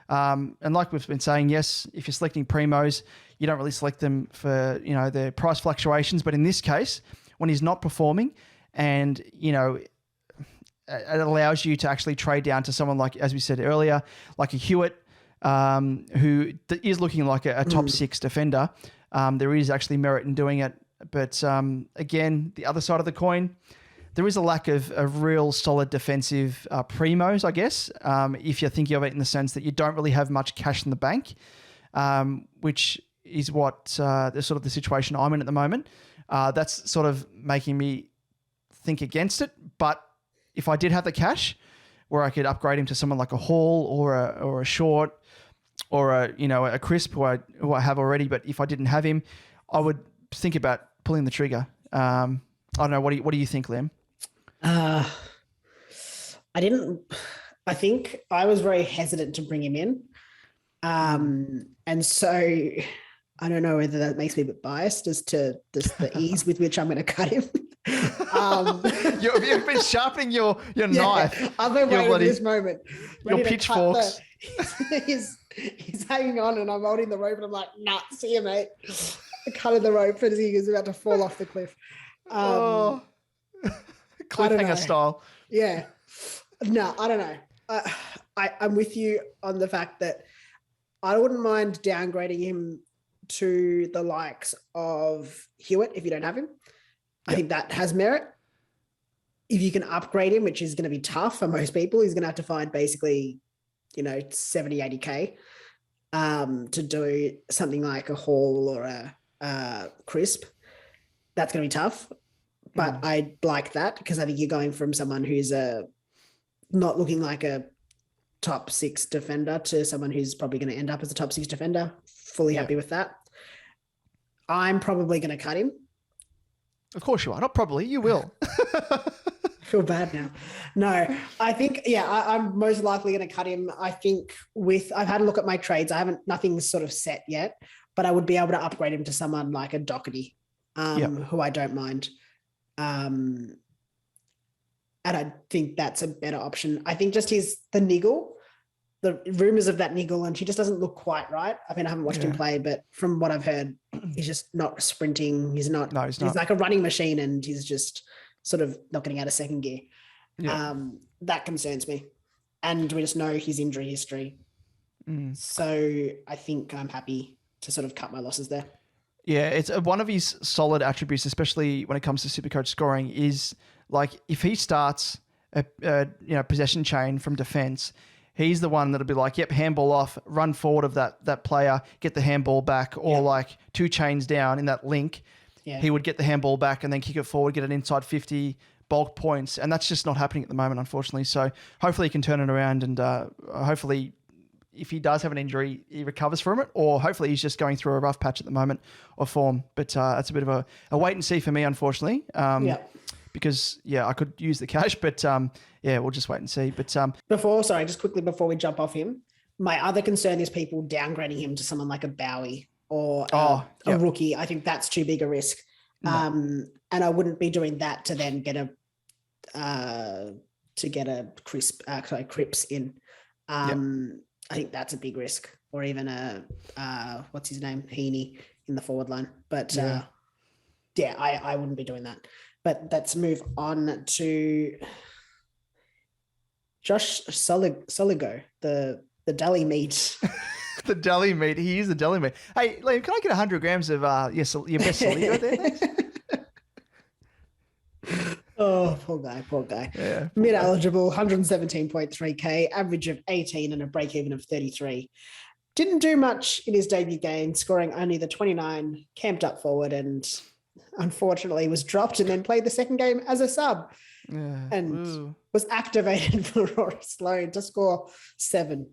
And like we've been saying, yes, if you're selecting primos, you don't really select them for, their price fluctuations. But in this case, when he's not performing and, it allows you to actually trade down to someone like, as we said earlier, like a Hewitt, who is looking like a top 6 defender. there is actually merit in doing it. But again, the other side of the coin, there is a lack of real solid defensive primos, I guess, if you're thinking of it in the sense that you don't really have much cash in the bank, which is what the sort of the situation I'm in at the moment. That's sort of making me think against it. But if I did have the cash where I could upgrade him to someone like a Hall or a Short or a Crisp who I have already, but if I didn't have him, I would think about pulling the trigger. I don't know. What do you think, Liam? I think I was very hesitant to bring him in. And so I don't know whether that makes me a bit biased as to the ease with which I'm going to cut him. You've been sharpening your knife. I've been waiting for this moment. Your pitchforks. He's hanging on and I'm holding the rope and I'm like, nah, see you, mate. Cutting the rope as he is about to fall off the cliff. Cliffhanger style. Yeah. No, I don't know. I'm with you on the fact that I wouldn't mind downgrading him to the likes of Hewitt if you don't have him. I think that has merit. If you can upgrade him, which is going to be tough for most people, he's going to have to find basically, 70, 80K to do something like a Hall or a Crisp. That's going to be tough. But I like that because I think you're going from someone who's not looking like a top 6 defender to someone who's probably going to end up as a top 6 defender. Fully happy with that. I'm probably going to cut him. Of course you are. Not probably. You will. I feel bad now. No, I think, I'm most likely going to cut him. I think I've had a look at my trades. Nothing's sort of set yet, but I would be able to upgrade him to someone like a Doherty, who I don't mind. And I think that's a better option. I think just the niggle, the rumors of that niggle, and she just doesn't look quite right. I mean, I haven't watched him play, but from what I've heard, he's just not sprinting. He's not. He's like a running machine, and he's just sort of not getting out of second gear. Yeah. That concerns me, and we just know his injury history. So I think I'm happy to sort of cut my losses there. Yeah, it's one of his solid attributes, especially when it comes to SuperCoach scoring, is like if he starts a possession chain from defense, he's the one that'll be like, yep, handball off, run forward of that player, get the handball back, or like 2 chains down in that link. Yeah. He would get the handball back and then kick it forward, get an inside 50, bulk points, and that's just not happening at the moment, unfortunately. So hopefully he can turn it around, and hopefully if he does have an injury, he recovers from it, or hopefully he's just going through a rough patch at the moment of form. But that's a bit of a wait and see for me, unfortunately. Because, I could use the cash, but we'll just wait and see. But just quickly before we jump off him, my other concern is people downgrading him to someone like a Bowie or a rookie. I think that's too big a risk. No. And I wouldn't be doing that to then get a Cripps in. I think that's a big risk, or even what's his name? Heaney in the forward line. But I wouldn't be doing that. But let's move on to Josh Soligo, the deli meat. The deli meat. He is the deli meat. Hey, Liam, can I get 100 grams of your best Soligo there? Thanks. Oh, poor guy. Yeah, mid-eligible, 117.3K, average of 18 and a break-even of 33. Didn't do much in his debut game, scoring only the 29, camped up forward, and unfortunately was dropped and then played the second game as a sub and was activated for Rory Sloane to score 7,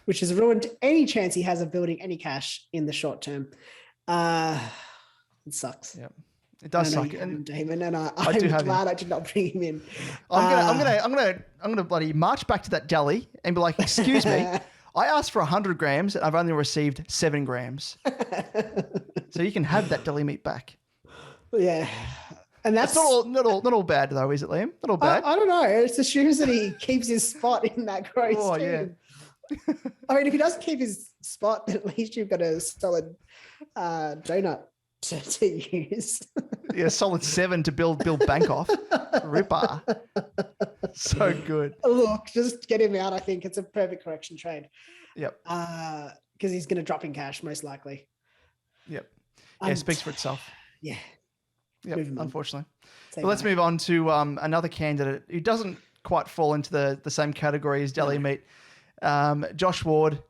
which has ruined any chance he has of building any cash in the short term. It sucks. Yep. It does suck, and Damon, and I'm glad I did not bring him in. I'm gonna bloody march back to that deli and be like, "Excuse me, I asked for 100 grams and I've only received 7 grams, so you can have that deli meat back." Yeah, and that's not all bad though, is it, Liam? Not all bad. I don't know. It assumes that he keeps his spot in that gross. Oh team. Yeah. I mean, if he doesn't keep his spot, then at least you've got a solid donut to use. Yeah, solid 7 to build bank off. Ripper. So good. Look, just get him out. I think it's a perfect correction trade. Yep. Because he's going to drop in cash most likely. Yep. Yeah, it speaks for itself. Yeah. Yep, unfortunately. But let's move on to another candidate who doesn't quite fall into the same category as Deli Meat. Josh Ward,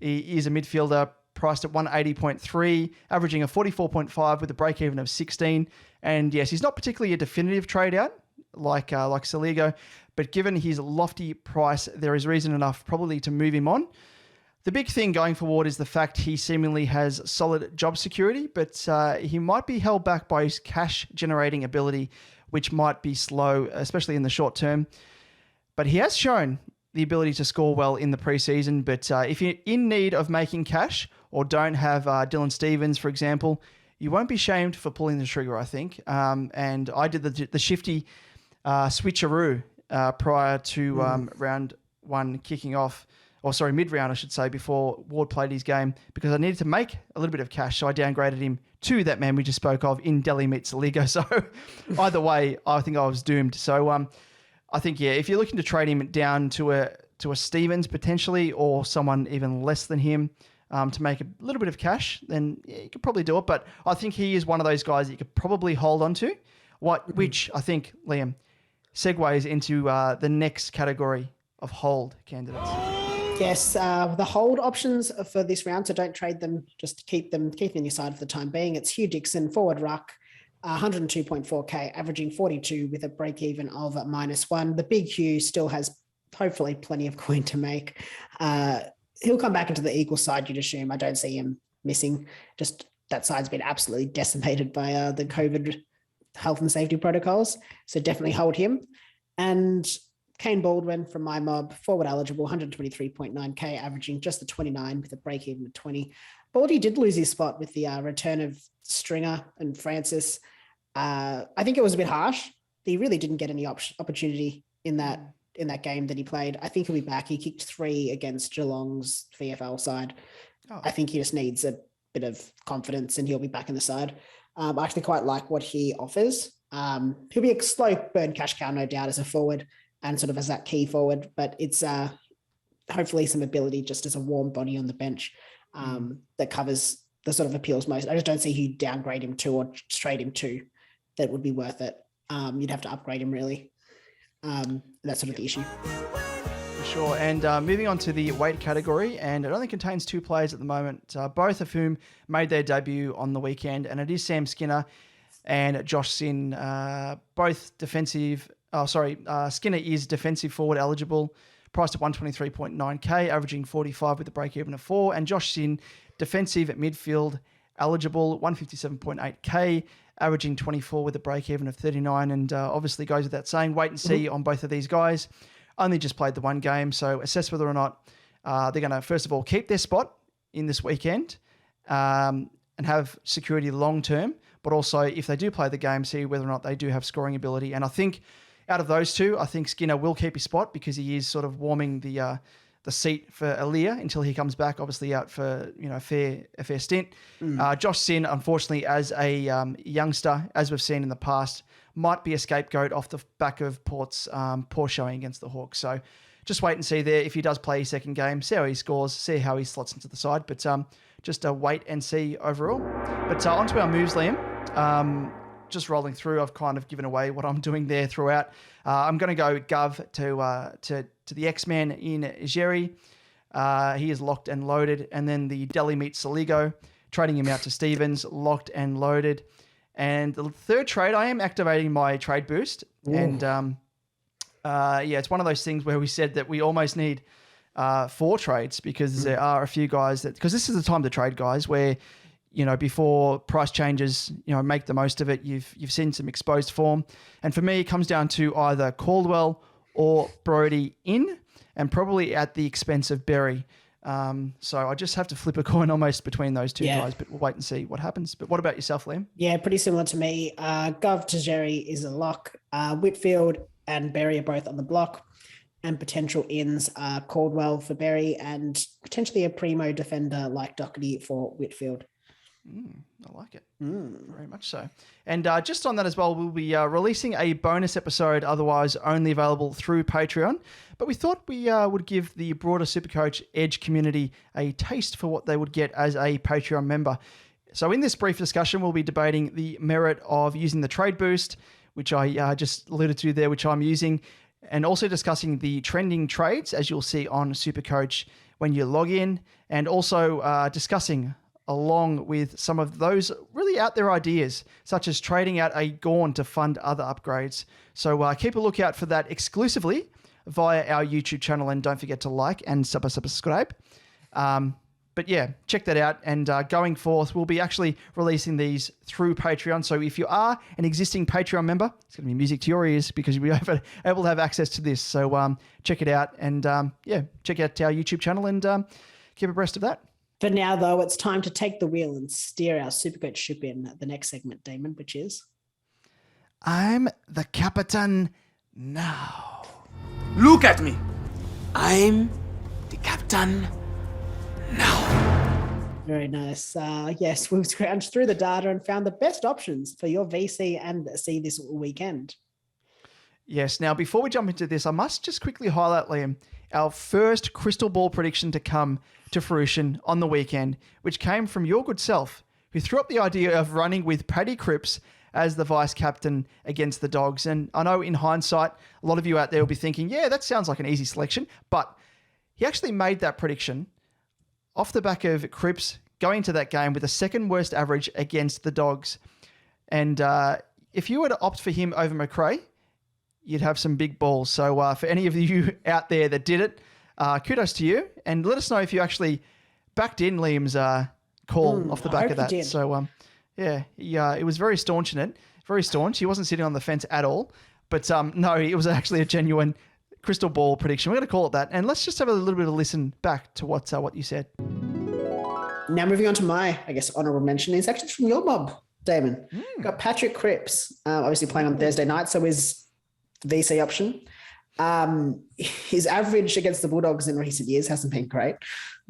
he is a midfielder priced at 180.3, averaging a 44.5 with a break-even of 16. And yes, he's not particularly a definitive trade-out like Saligo, but given his lofty price, there is reason enough probably to move him on. The big thing going for Ward is the fact he seemingly has solid job security, but he might be held back by his cash-generating ability, which might be slow, especially in the short term. But he has shown the ability to score well in the preseason. But if you're in need of making cash or don't have Dylan Stephens, for example, you won't be shamed for pulling the trigger, I think. And I did the shifty switcheroo prior to round one kicking off. Mid-round, I should say, before Ward played his game, because I needed to make a little bit of cash, so I downgraded him to that man we just spoke of in Deli Meat Saligo. So either way, I think I was doomed. So I think, if you're looking to trade him down to a Stevens potentially, or someone even less than him, to make a little bit of cash, then you could probably do it. But I think he is one of those guys that you could probably hold on to, which I think, Liam, segues into the next category of hold candidates. Yes, the hold options for this round, so don't trade them, just keep them in your side for the time being. It's Hugh Dixon, forward ruck, 102.4k, averaging 42 with a break-even of -1. The big Hugh still has hopefully plenty of coin to make. He'll come back into the equal side, you'd assume. I don't see him missing. Just that side's been absolutely decimated by the COVID health and safety protocols, so definitely hold him. And Kane Baldwin from my mob, forward eligible, 123.9k, averaging just the 29 with a break even of 20. Baldy did lose his spot with the return of Stringer and Francis. I think it was a bit harsh. He really didn't get any opportunity in that game that he played. I think he'll be back. He kicked 3 against Geelong's VFL side. I think he just needs a bit of confidence and he'll be back in the side. I actually quite like what he offers. He'll be a slow burn cash cow, no doubt, as a forward, and sort of as that key forward, but it's hopefully some ability just as a warm body on the bench that covers the sort of appeals most. I just don't see who downgrade him to or trade him to that would be worth it. You'd have to upgrade him really. That's sort of the issue. For sure. And moving on to the weight category, and it only contains 2 players at the moment, both of whom made their debut on the weekend, and it is Sam Skinner and Josh Sin, both defensive. Skinner is defensive forward eligible, priced at 123.9k, averaging 45 with a break-even of 4. And Josh Sin, defensive at midfield eligible, 157.8k, averaging 24 with a break-even of 39. And obviously goes without saying, wait and see on both of these guys. Only just played the one game, so assess whether or not they're going to, first of all, keep their spot in this weekend and have security long-term, but also if they do play the game, see whether or not they do have scoring ability. And I think out of those two, I think Skinner will keep his spot because he is sort of warming the seat for Aaliyah until he comes back, obviously out for a fair stint. Josh Sin, unfortunately, as a youngster, as we've seen in the past, might be a scapegoat off the back of Port's poor showing against the Hawks. So just wait and see there. If he does play his second game, see how he scores, see how he slots into the side. But just a wait and see overall. But on to our moves, Liam. Just rolling through, I've kind of given away what I'm doing there throughout. I'm going to go Gov to the X-Man in Jerry. He is locked and loaded. And then the Deli Meat Saligo, trading him out to Stevens, locked and loaded. And the third trade, I am activating my trade boost. Ooh. And it's one of those things where we said that we almost need 4 trades because there are a few guys because this is the time to trade guys where, before price changes, make the most of it. You've seen some exposed form. And for me, it comes down to either Caldwell or Brodie in, and probably at the expense of Berry. So I just have to flip a coin almost between those two guys, but we'll wait and see what happens. But what about yourself, Liam? Yeah, pretty similar to me. Gov to Jerry is a lock. Whitfield and Berry are both on the block. And potential ins are Caldwell for Berry and potentially a primo defender like Doherty for Whitfield. I like it. Very much so. And just on that as well, we'll be releasing a bonus episode, otherwise only available through Patreon. But we thought we would give the broader SuperCoach Edge community a taste for what they would get as a Patreon member. So in this brief discussion, we'll be debating the merit of using the trade boost, which I just alluded to there, which I'm using, and also discussing the trending trades, as you'll see on SuperCoach when you log in, and also discussing along with some of those really out there ideas, such as trading out a Gorn to fund other upgrades. So keep a lookout for that exclusively via our YouTube channel, and don't forget to like and subscribe. But yeah, check that out. And going forth, we'll be actually releasing these through Patreon. So if you are an existing Patreon member, it's going to be music to your ears because you'll be able to have access to this. So check it out. And check out our YouTube channel and keep abreast of that. For now, though, it's time to take the wheel and steer our SuperCoach ship in the next segment, Damon, which is... I'm the captain now. Look at me. I'm the captain now. Very nice. Yes, we've scrounged through the data and found the best options for your VC and C this weekend. Yes. Now, before we jump into this, I must just quickly highlight, Liam, our first crystal ball prediction to come to fruition on the weekend, which came from your good self, who threw up the idea of running with Paddy Cripps as the vice captain against the Dogs. And I know in hindsight, a lot of you out there will be thinking, yeah, that sounds like an easy selection. But he actually made that prediction off the back of Cripps going into that game with the second worst average against the Dogs. And if you were to opt for him over McRae, you'd have some big balls. So for any of you out there that did it, kudos to you. And let us know if you actually backed in Liam's call off the back of that. So it was very staunch in it. Very staunch. He wasn't sitting on the fence at all. But no, it was actually a genuine crystal ball prediction. We're going to call it that. And let's just have a little bit of listen back to what you said. Now moving on to my, honourable mention is actually from your mob, Damon. Got Patrick Cripps, obviously playing on Thursday night, so his VC option. His average against the Bulldogs in recent years hasn't been great.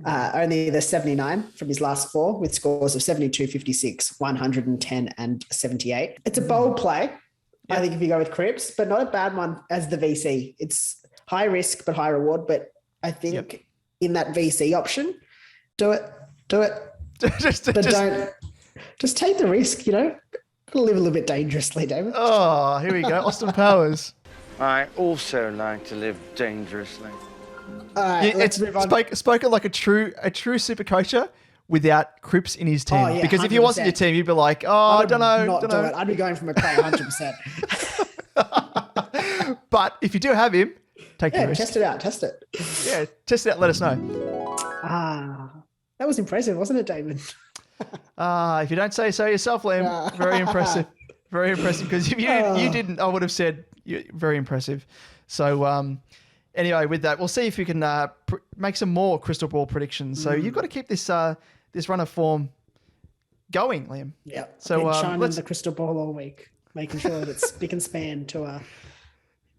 Only the 79 from his last four, with scores of 72, 56, 110 and 78. It's a bold play, I think, if you go with Cripps, but not a bad one as the VC. It's high risk but high reward, but I think in that VC option, do it. Just take the risk, Gotta live a little bit dangerously, David. Oh, here we go. Austin Powers. I also like to live dangerously. All right, let's move on. Spoken like a true SuperCoacher without Cripps in his team. Oh, yeah, because if he wasn't your team, you'd be like, I don't know. Do it. I'd be going from McRae 100%. But if you do have him, take the risk. Test it out. Test it. Yeah, test it out. Let us know. That was impressive, wasn't it, David? If you don't say so yourself, Liam, very impressive. Very impressive. Because if you didn't, I would have said very impressive. So anyway, with that, we'll see if we can make some more crystal ball predictions. So you've got to keep this this run of form going, Liam. Yeah. So shining the crystal ball all week, making sure that it's spick and span to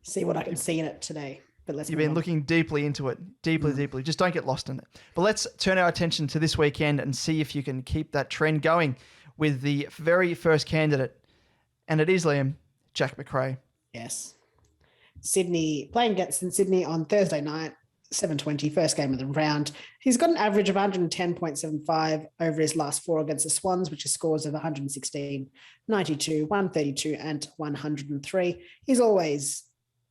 see what I can see in it today. But You've been looking deeply into it, deeply. Just don't get lost in it. But let's turn our attention to this weekend and see if you can keep that trend going with the very first candidate. And it is, Liam, Jack McRae. Yes. Sydney, playing against Sydney on Thursday night, 7:20, first game of the round. He's got an average of 110.75 over his last four against the Swans, which is scores of 116, 92, 132 and 103. He's always,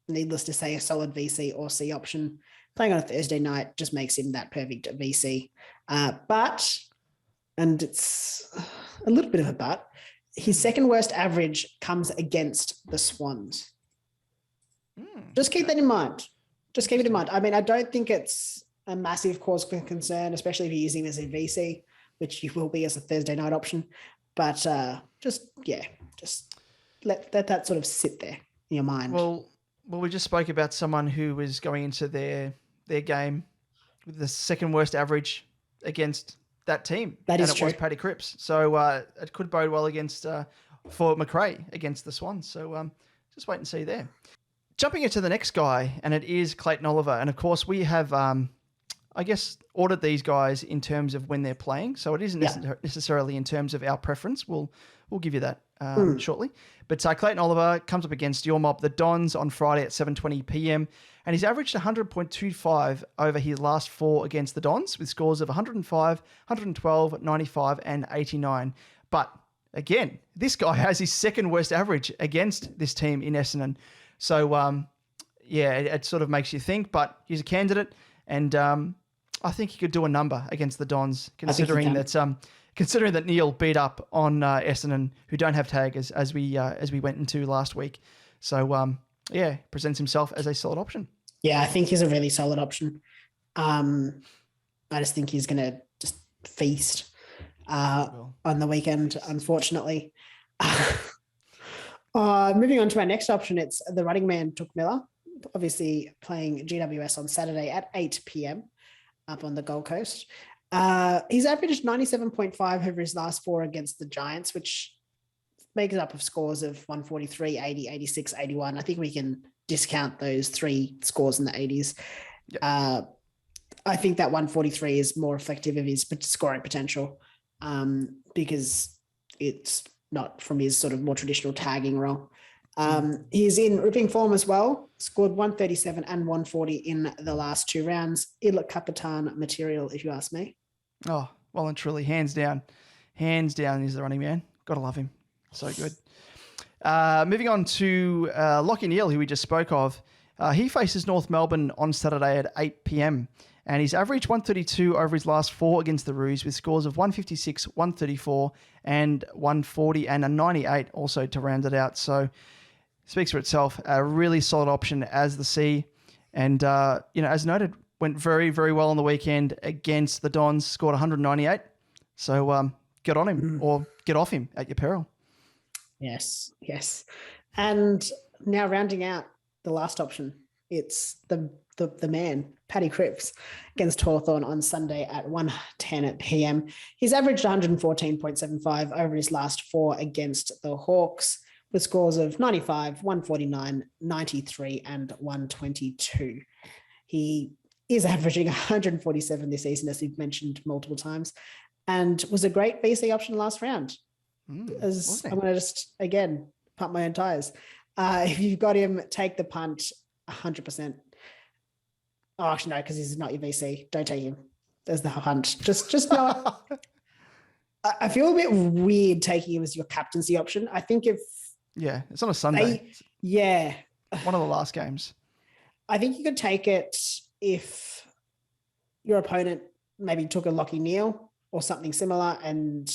needless to say, a solid VC or C option. Playing on a Thursday night just makes him that perfect VC. But, and it's a little bit of a but, his second worst average comes against the Swans. Just keep that in mind. Just keep it in mind. I mean, I don't think it's a massive cause for concern, especially if you're using this in VC, which you will be as a Thursday night option. But just let that sort of sit there in your mind. Well, we just spoke about someone who was going into their game with the second worst average against that team. That is true. And it was Paddy Cripps. So it could bode well against for McRae against the Swans. So just wait and see there. Jumping into the next guy, and it is Clayton Oliver. And of course, we have, I I guess, audit these guys in terms of when they're playing. So it isn't necessarily in terms of our preference. We'll give you that shortly. But Clayton Oliver comes up against your mob, the Dons, on Friday at 7:20 p.m. And he's averaged 100.25 over his last 4 against the Dons with scores of 105, 112, 95, and 89. But again, this guy has his second worst average against this team in Essendon. So, it sort of makes you think, but he's a candidate. And I think he could do a number against the Dons, considering that Neil beat up on Essendon, who don't have tag as we went into last week. So, presents himself as a solid option. Yeah, I think he's a really solid option. I just think he's going to just feast on the weekend, unfortunately. Moving on to our next option, it's the running man, Took Miller, obviously playing GWS on Saturday at 8 p.m. up on the Gold Coast. He's averaged 97.5 over his last 4 against the Giants, which makes up of scores of 143, 80, 86, 81. I think we can discount those 3 scores in the 80s. Yep. I think that 143 is more reflective of his scoring potential because it's not from his sort of more traditional tagging role. He's in ripping form as well, scored 137 and 140 in the last 2 rounds. Il Capitan material, if you ask me. Oh, well and truly, hands down. Hands down, he's the running man. Gotta love him. So good. Moving on to Lachie Neale, who we just spoke of. He faces North Melbourne on Saturday at 8 p.m. And he's averaged 132 over his last 4 against the Roos with scores of 156, 134, and 140, and a 98 also to round it out. So speaks for itself. A really solid option as the C. And, as noted, went very, very well on the weekend against the Dons, scored 198. So get on him or get off him at your peril. Yes. And now rounding out the last option, it's the man, Paddy Cripps, against Hawthorn on Sunday at 1:10 p.m. He's averaged 114.75 over his last 4 against the Hawks with scores of 95, 149, 93, and 122. He is averaging 147 this season, as we've mentioned multiple times, and was a great VC option last round. I'm going to just, again, pump my own tires. If you've got him, take the punt 100%. Oh, actually, no, because he's not your VC. Don't take him. There's the hunt. Just not. I feel a bit weird taking him as your captaincy option. I think it's on a Sunday. One of the last games. I think you could take it if your opponent maybe took a Lachie Neale or something similar and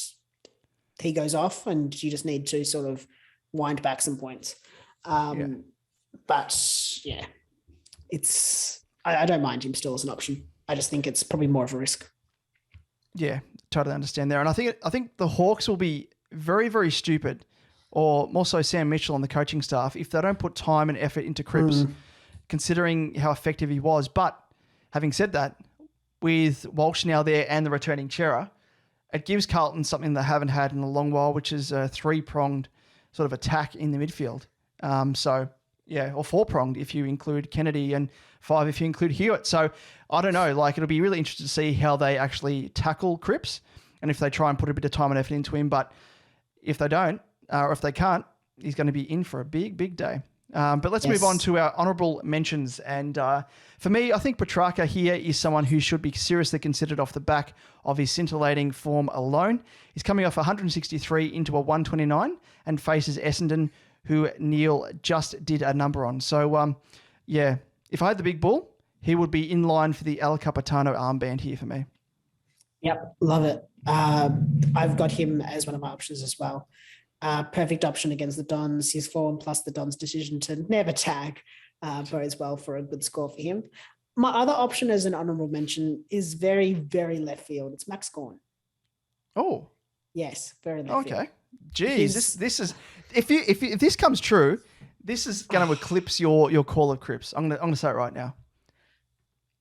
he goes off and you just need to sort of wind back some points. But I don't mind him still as an option. I just think it's probably more of a risk. Yeah, totally understand there. And I think the Hawks will be very, very stupid, or more so Sam Mitchell and the coaching staff, if they don't put time and effort into Cripps, considering how effective he was. But having said that, with Walsh now there and the returning Chera, it gives Carlton something they haven't had in a long while, which is a 3-pronged sort of attack in the midfield. Or 4-pronged if you include Kennedy, and 5 if you include Hewitt. So I don't know, it'll be really interesting to see how they actually tackle Cripps and if they try and put a bit of time and effort into him. But if they don't, or if they can't, he's going to be in for a big, big day. But let's move on to our honourable mentions. And for me, I think Petrarca here is someone who should be seriously considered off the back of his scintillating form alone. He's coming off 163 into a 129 and faces Essendon, who Neil just did a number on. So, if I had the big bull, he would be in line for the El Capitano armband here for me. Yep, love it. I've got him as one of my options as well. Perfect option against the Dons. His form plus the Dons' decision to never tag bodes well for a good score for him. My other option as an honourable mention is very, very left field. It's Max Gawn. Oh. Yes, very left field. Okay. Geez, this is if this comes true, this is going to eclipse your call of Cripps. I'm going to say it right now.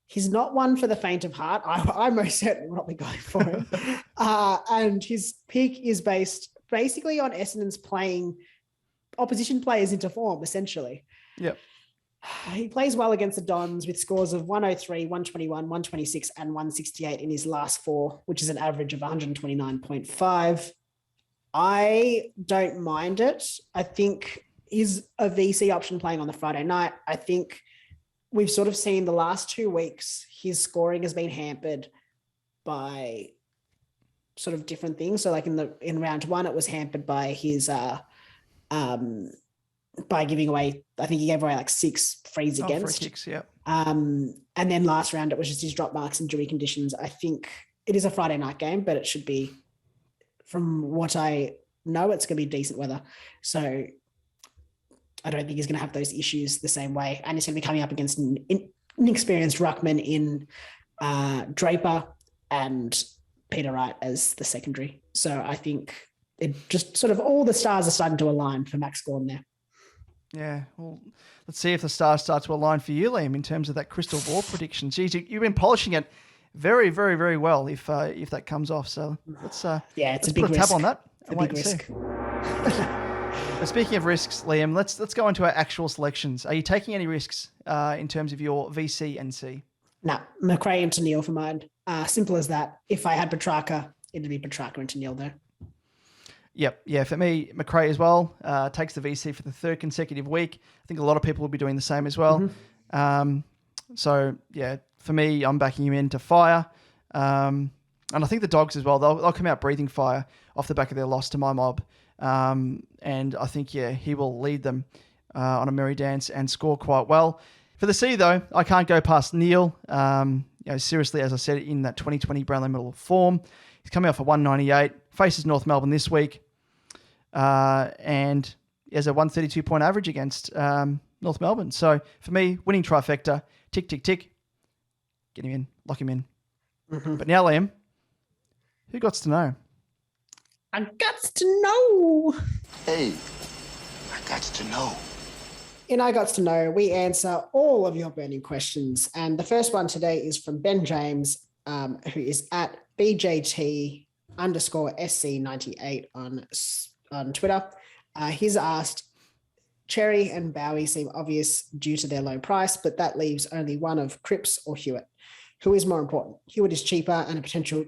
He's not one for the faint of heart. I most certainly will not be going for him. And his peak is based basically on Essendon's playing opposition players into form, essentially. Yep. He plays well against the Dons with scores of 103, 121, 126, and 168 in his last 4, which is an average of 129.5. I don't mind it. I think he's a VC option playing on the Friday night. I think we've sort of seen the last 2 weeks, his scoring has been hampered by sort of different things. So like in round 1, it was hampered by his by giving away, I think he gave away like 6 frees against. Free kicks, yeah. And then last round, it was just his drop marks and injury conditions. I think it is a Friday night game, but it should be, from what I know, it's going to be decent weather. So I don't think he's going to have those issues the same way. And he's going to be coming up against an inexperienced ruckman in Draper and Peter Wright as the secondary. So I think it just sort of all the stars are starting to align for Max Gawn there. Yeah, well, let's see if the stars start to align for you, Liam, in terms of that crystal ball prediction. Geez, you've been polishing it very, very, very well if that comes off. So let's it's a big big tab risk. on that. It's a big risk. But speaking of risks, Liam, let's go into our actual selections. Are you taking any risks in terms of your VC and C? No, McRae into Neil for mine. Simple as that. If I had Petrarca, it'd be Petrarca into Neil there. Yep. Yeah, for me, McRae as well takes the VC for the 3rd consecutive week. I think a lot of people will be doing the same as well. Mm-hmm. So, yeah, for me, I'm backing him into fire. And I think the Dogs as well, they'll come out breathing fire off the back of their loss to my mob. And I think, he will lead them on a merry dance and score quite well. For the C, though, I can't go past Neil. Seriously, as I said, in that 2020 Brownlow Medal form. He's coming off a 198, faces North Melbourne this week, and he has a 132-point average against North Melbourne. So for me, winning trifecta, tick, tick, tick, get him in, lock him in. Mm-hmm. But now, Liam, who gots to know? I gots to know. Hey, I gots to know. In I Gots to Know, we answer all of your burning questions. And the first one today is from Ben James, who is at BJT_SC98 on Twitter. He's asked, Cherry and Bowie seem obvious due to their low price, but that leaves only one of Cripps or Hewitt. Who is more important? Hewitt is cheaper and a potential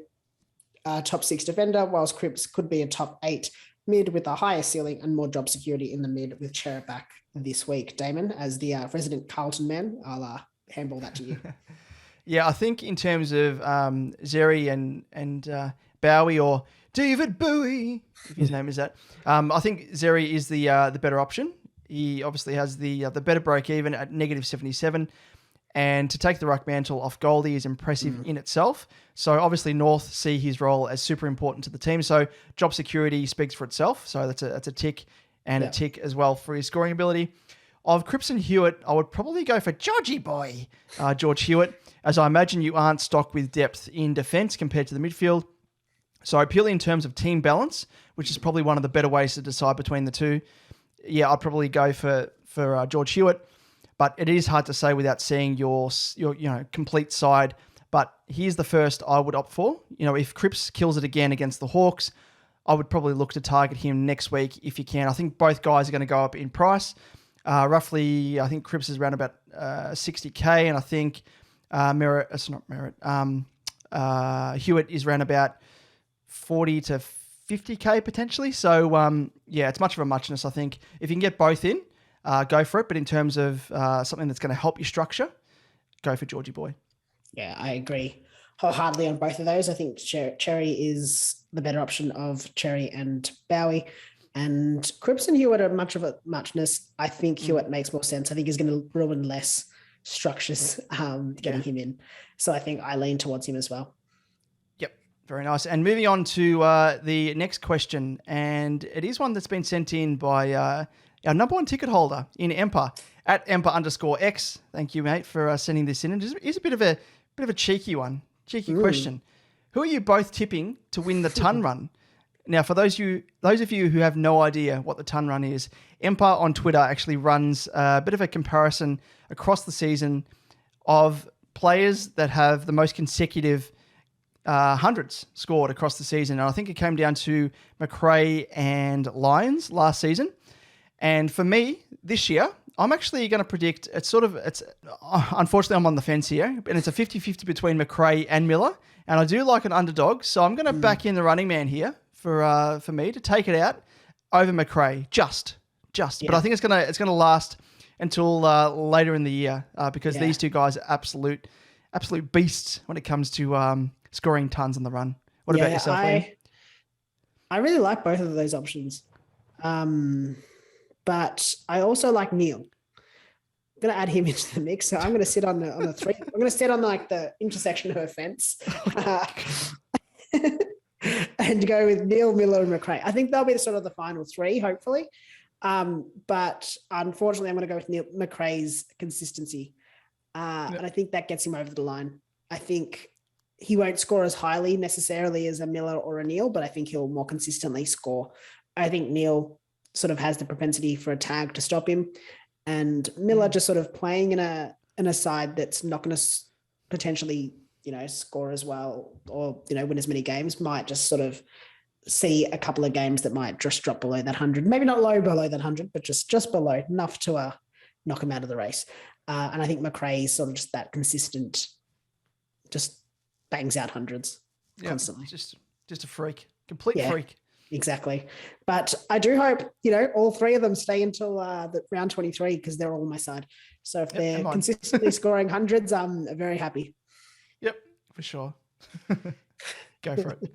top 6 defender, whilst Cripps could be a top 8 mid with a higher ceiling and more job security in the mid with Cherry back this week. Damon, as the resident Carlton man, I'll handball that to you. Yeah, I think in terms of Zeri and Bowie or David Bowie, if his name is that, I think Zeri is the better option. He obviously has the better break even at -77, and to take the ruck mantle off Goldie is impressive in itself. So obviously North see his role as super important to the team. So job security speaks for itself. So that's a tick and a tick as well for his scoring ability. Of Cripps and Hewitt, I would probably go for Georgie boy, George Hewitt, as I imagine you aren't stocked with depth in defence compared to the midfield. So purely in terms of team balance, which is probably one of the better ways to decide between the two, I'd probably go for George Hewitt. But it is hard to say without seeing your complete side. But here's the first I would opt for. If Cripps kills it again against the Hawks, I would probably look to target him next week if you can. I think both guys are going to go up in price. Roughly, I think Cripps is around about 60K, and I think Hewitt is around about 40 to 50K potentially. So, it's much of a muchness, I think. If you can get both in, go for it. But in terms of something that's going to help your structure, go for Georgie boy. Yeah, I agree wholeheartedly on both of those. I think Cherry is the better option of Cherry and Bowie. And Cripps and Hewitt are much of a muchness. I think Hewitt makes more sense. I think he's going to ruin less structures getting him in. So I think I lean towards him as well. Yep, very nice. And moving on to the next question, and it is one that's been sent in by our number one ticket holder in Emper, at Emper_X. Thank you, mate, for sending this in. And it is a bit of a cheeky one, question. Who are you both tipping to win the ton run? Now, for those of you who have no idea what the ton run is, Empire on Twitter actually runs a bit of a comparison across the season of players that have the most consecutive hundreds scored across the season. And I think it came down to McRae and Lyons last season. And for me, this year, I'm actually going to predict unfortunately I'm on the fence here, and it's a 50-50 between McRae and Miller, and I do like an underdog, so I'm going to back in the running man here for me to take it out over McRae, just. Yeah. But I think it's going to last until later in the year because these two guys are absolute beasts when it comes to scoring tons on the run. What about yourself, Liam? I really like both of those options. But I also like Neil. I'm going to add him into the mix. So I'm going to sit on the three. I'm going to sit on like the intersection of her fence and go with Neil, Miller, and McRae. I think they'll be sort of the final three, hopefully. But unfortunately, I'm going to go with Neil McRae's consistency. And I think that gets him over the line. I think he won't score as highly necessarily as a Miller or a Neil, but I think he'll more consistently score. I think Neil sort of has the propensity for a tag to stop him, and Miller just sort of playing in a side that's not going to potentially, score as well or, win as many games, might just sort of see a couple of games that might just drop below that 100, maybe not low below that 100, but just below, enough to knock him out of the race. And I think McRae is sort of just that consistent, just bangs out hundreds constantly. Just a freak, complete freak. Exactly. But I do hope, all three of them stay until the round 23 because they're all on my side. So if they're consistently scoring hundreds, I'm very happy. Yep, for sure. Go for it.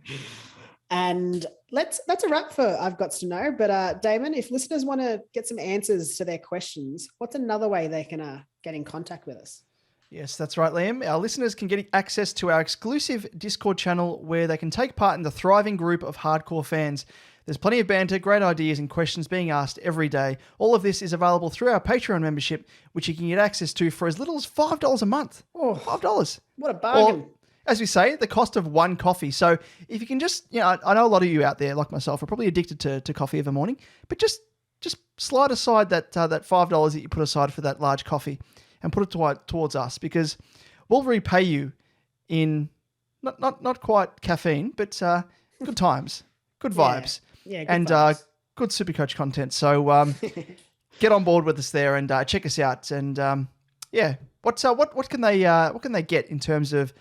And that's a wrap for I've Got to Know. But Damon, if listeners want to get some answers to their questions, what's another way they can get in contact with us? Yes, that's right, Liam. Our listeners can get access to our exclusive Discord channel where they can take part in the thriving group of hardcore fans. There's plenty of banter, great ideas, and questions being asked every day. All of this is available through our Patreon membership, which you can get access to for as little as $5 a month. Oh, $5. What a bargain. Or, as we say, the cost of one coffee. So if you can just, I know a lot of you out there, like myself, are probably addicted to coffee every morning, but just slide aside that $5 that you put aside for that large coffee and put it towards us, because we'll repay you in not quite caffeine, but good times, good vibes, and vibes. Good SuperCoach content. So get on board with us there and check us out. And what can they get in terms of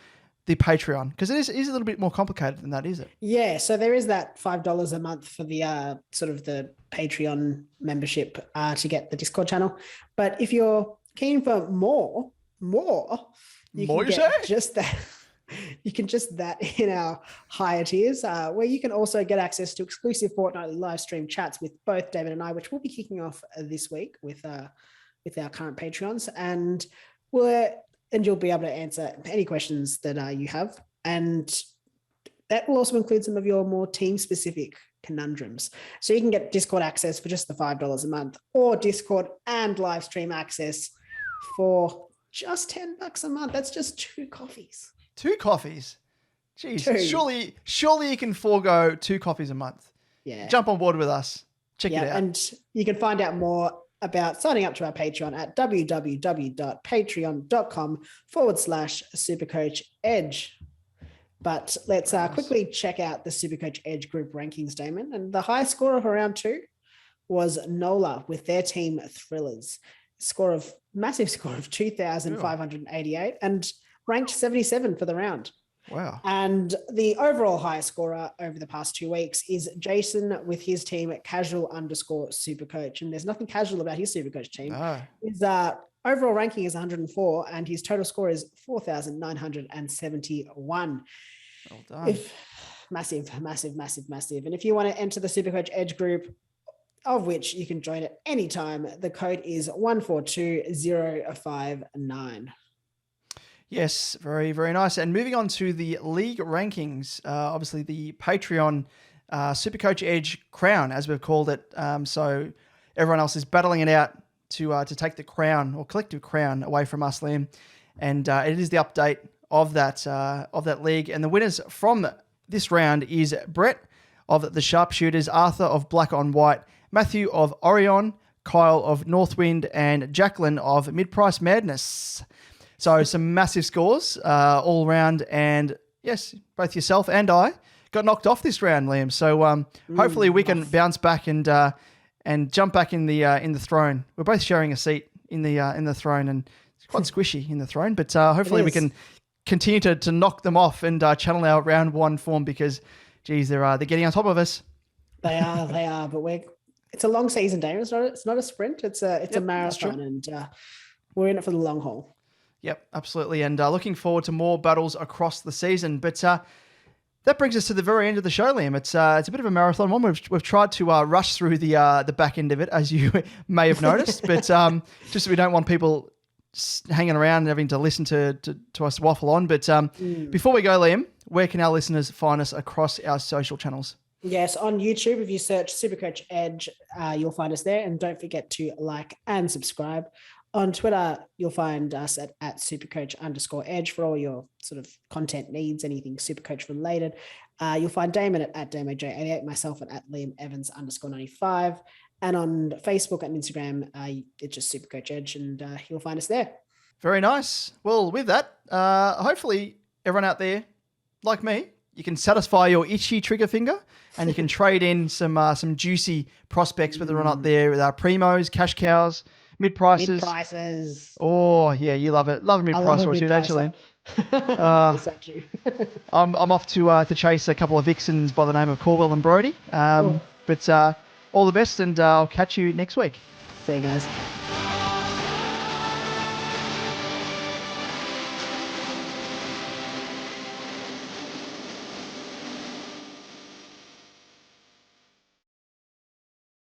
the Patreon? Because it is a little bit more complicated than that, is it? Yeah, so there is that $5 a month for the sort of the Patreon membership to get the Discord channel. But if you're keen for more, you can get just that. You can just that in our higher tiers, where you can also get access to exclusive fortnightly live stream chats with both David and I, which will be kicking off this week with our current Patreons, and you'll be able to answer any questions that you have, and that will also include some of your more team-specific conundrums. So you can get Discord access for just the $5 a month, or Discord and live stream access for just $10 a month. That's just 2 coffees. 2 coffees? Jeez, 2. Surely you can forego 2 coffees a month. Yeah. Jump on board with us. Check it out. And you can find out more about signing up to our Patreon at www.patreon.com/SuperCoach Edge. But let's quickly check out the SuperCoach Edge group rankings, Damon. And the highest score of round 2 was NOLA with their team Thrillers. Massive score of 2,588 and ranked 77 for the round. Wow. And the overall highest scorer over the past 2 weeks is Jason with his team at casual_SuperCoach. And there's nothing casual about his SuperCoach team. No. His overall ranking is 104 and his total score is 4,971. Well done. Massive. And if you want to enter the SuperCoach Edge group, of which you can join at any time, the code is 142059. Yes, very, very nice. And moving on to the league rankings, obviously the Patreon SuperCoach Edge crown, as we've called it. So everyone else is battling it out to take the crown or collective crown away from us, Liam. And it is the update of that league. And the winners from this round is Brett of the Sharpshooters, Arthur of Black on White, Matthew of Orion, Kyle of Northwind, and Jacqueline of Mid-Price Madness. So some massive scores all around, and yes, both yourself and I got knocked off this round, Liam. So hopefully we can bounce back and and jump back in the throne. We're both sharing a seat in the throne, and it's quite squishy in the throne. But hopefully we can continue to knock them off and channel our round one form because, geez, they're getting on top of us. They are. But it's a long season, Damon. It's not a sprint. It's a marathon, and we're in it for the long haul. Yep, absolutely. And looking forward to more battles across the season. But that brings us to the very end of the show, Liam. It's a bit of a marathon one. We've tried to rush through the back end of it, as you may have noticed. But just so we don't want people hanging around and having to listen to us waffle on. But before we go, Liam, where can our listeners find us across our social channels? Yes, on YouTube, if you search SuperCoach Edge, you'll find us there. And don't forget to like and subscribe. On Twitter, you'll find us at SuperCoach_Edge for all your sort of content needs, anything SuperCoach related. You'll find Damon at DamoJ88, myself at Liam Evans_95. And on Facebook and Instagram, it's just SuperCoach Edge, and you'll find us there. Very nice. Well, with that, hopefully everyone out there, like me, you can satisfy your itchy trigger finger and you can trade in some juicy prospects, whether or not they're primos, cash cows, mid prices. Oh yeah, you love it. Love a mid price or two, don't you, Liam? I'm off to chase a couple of vixens by the name of Corwell and Brody. But all the best, and I'll catch you next week. See you guys.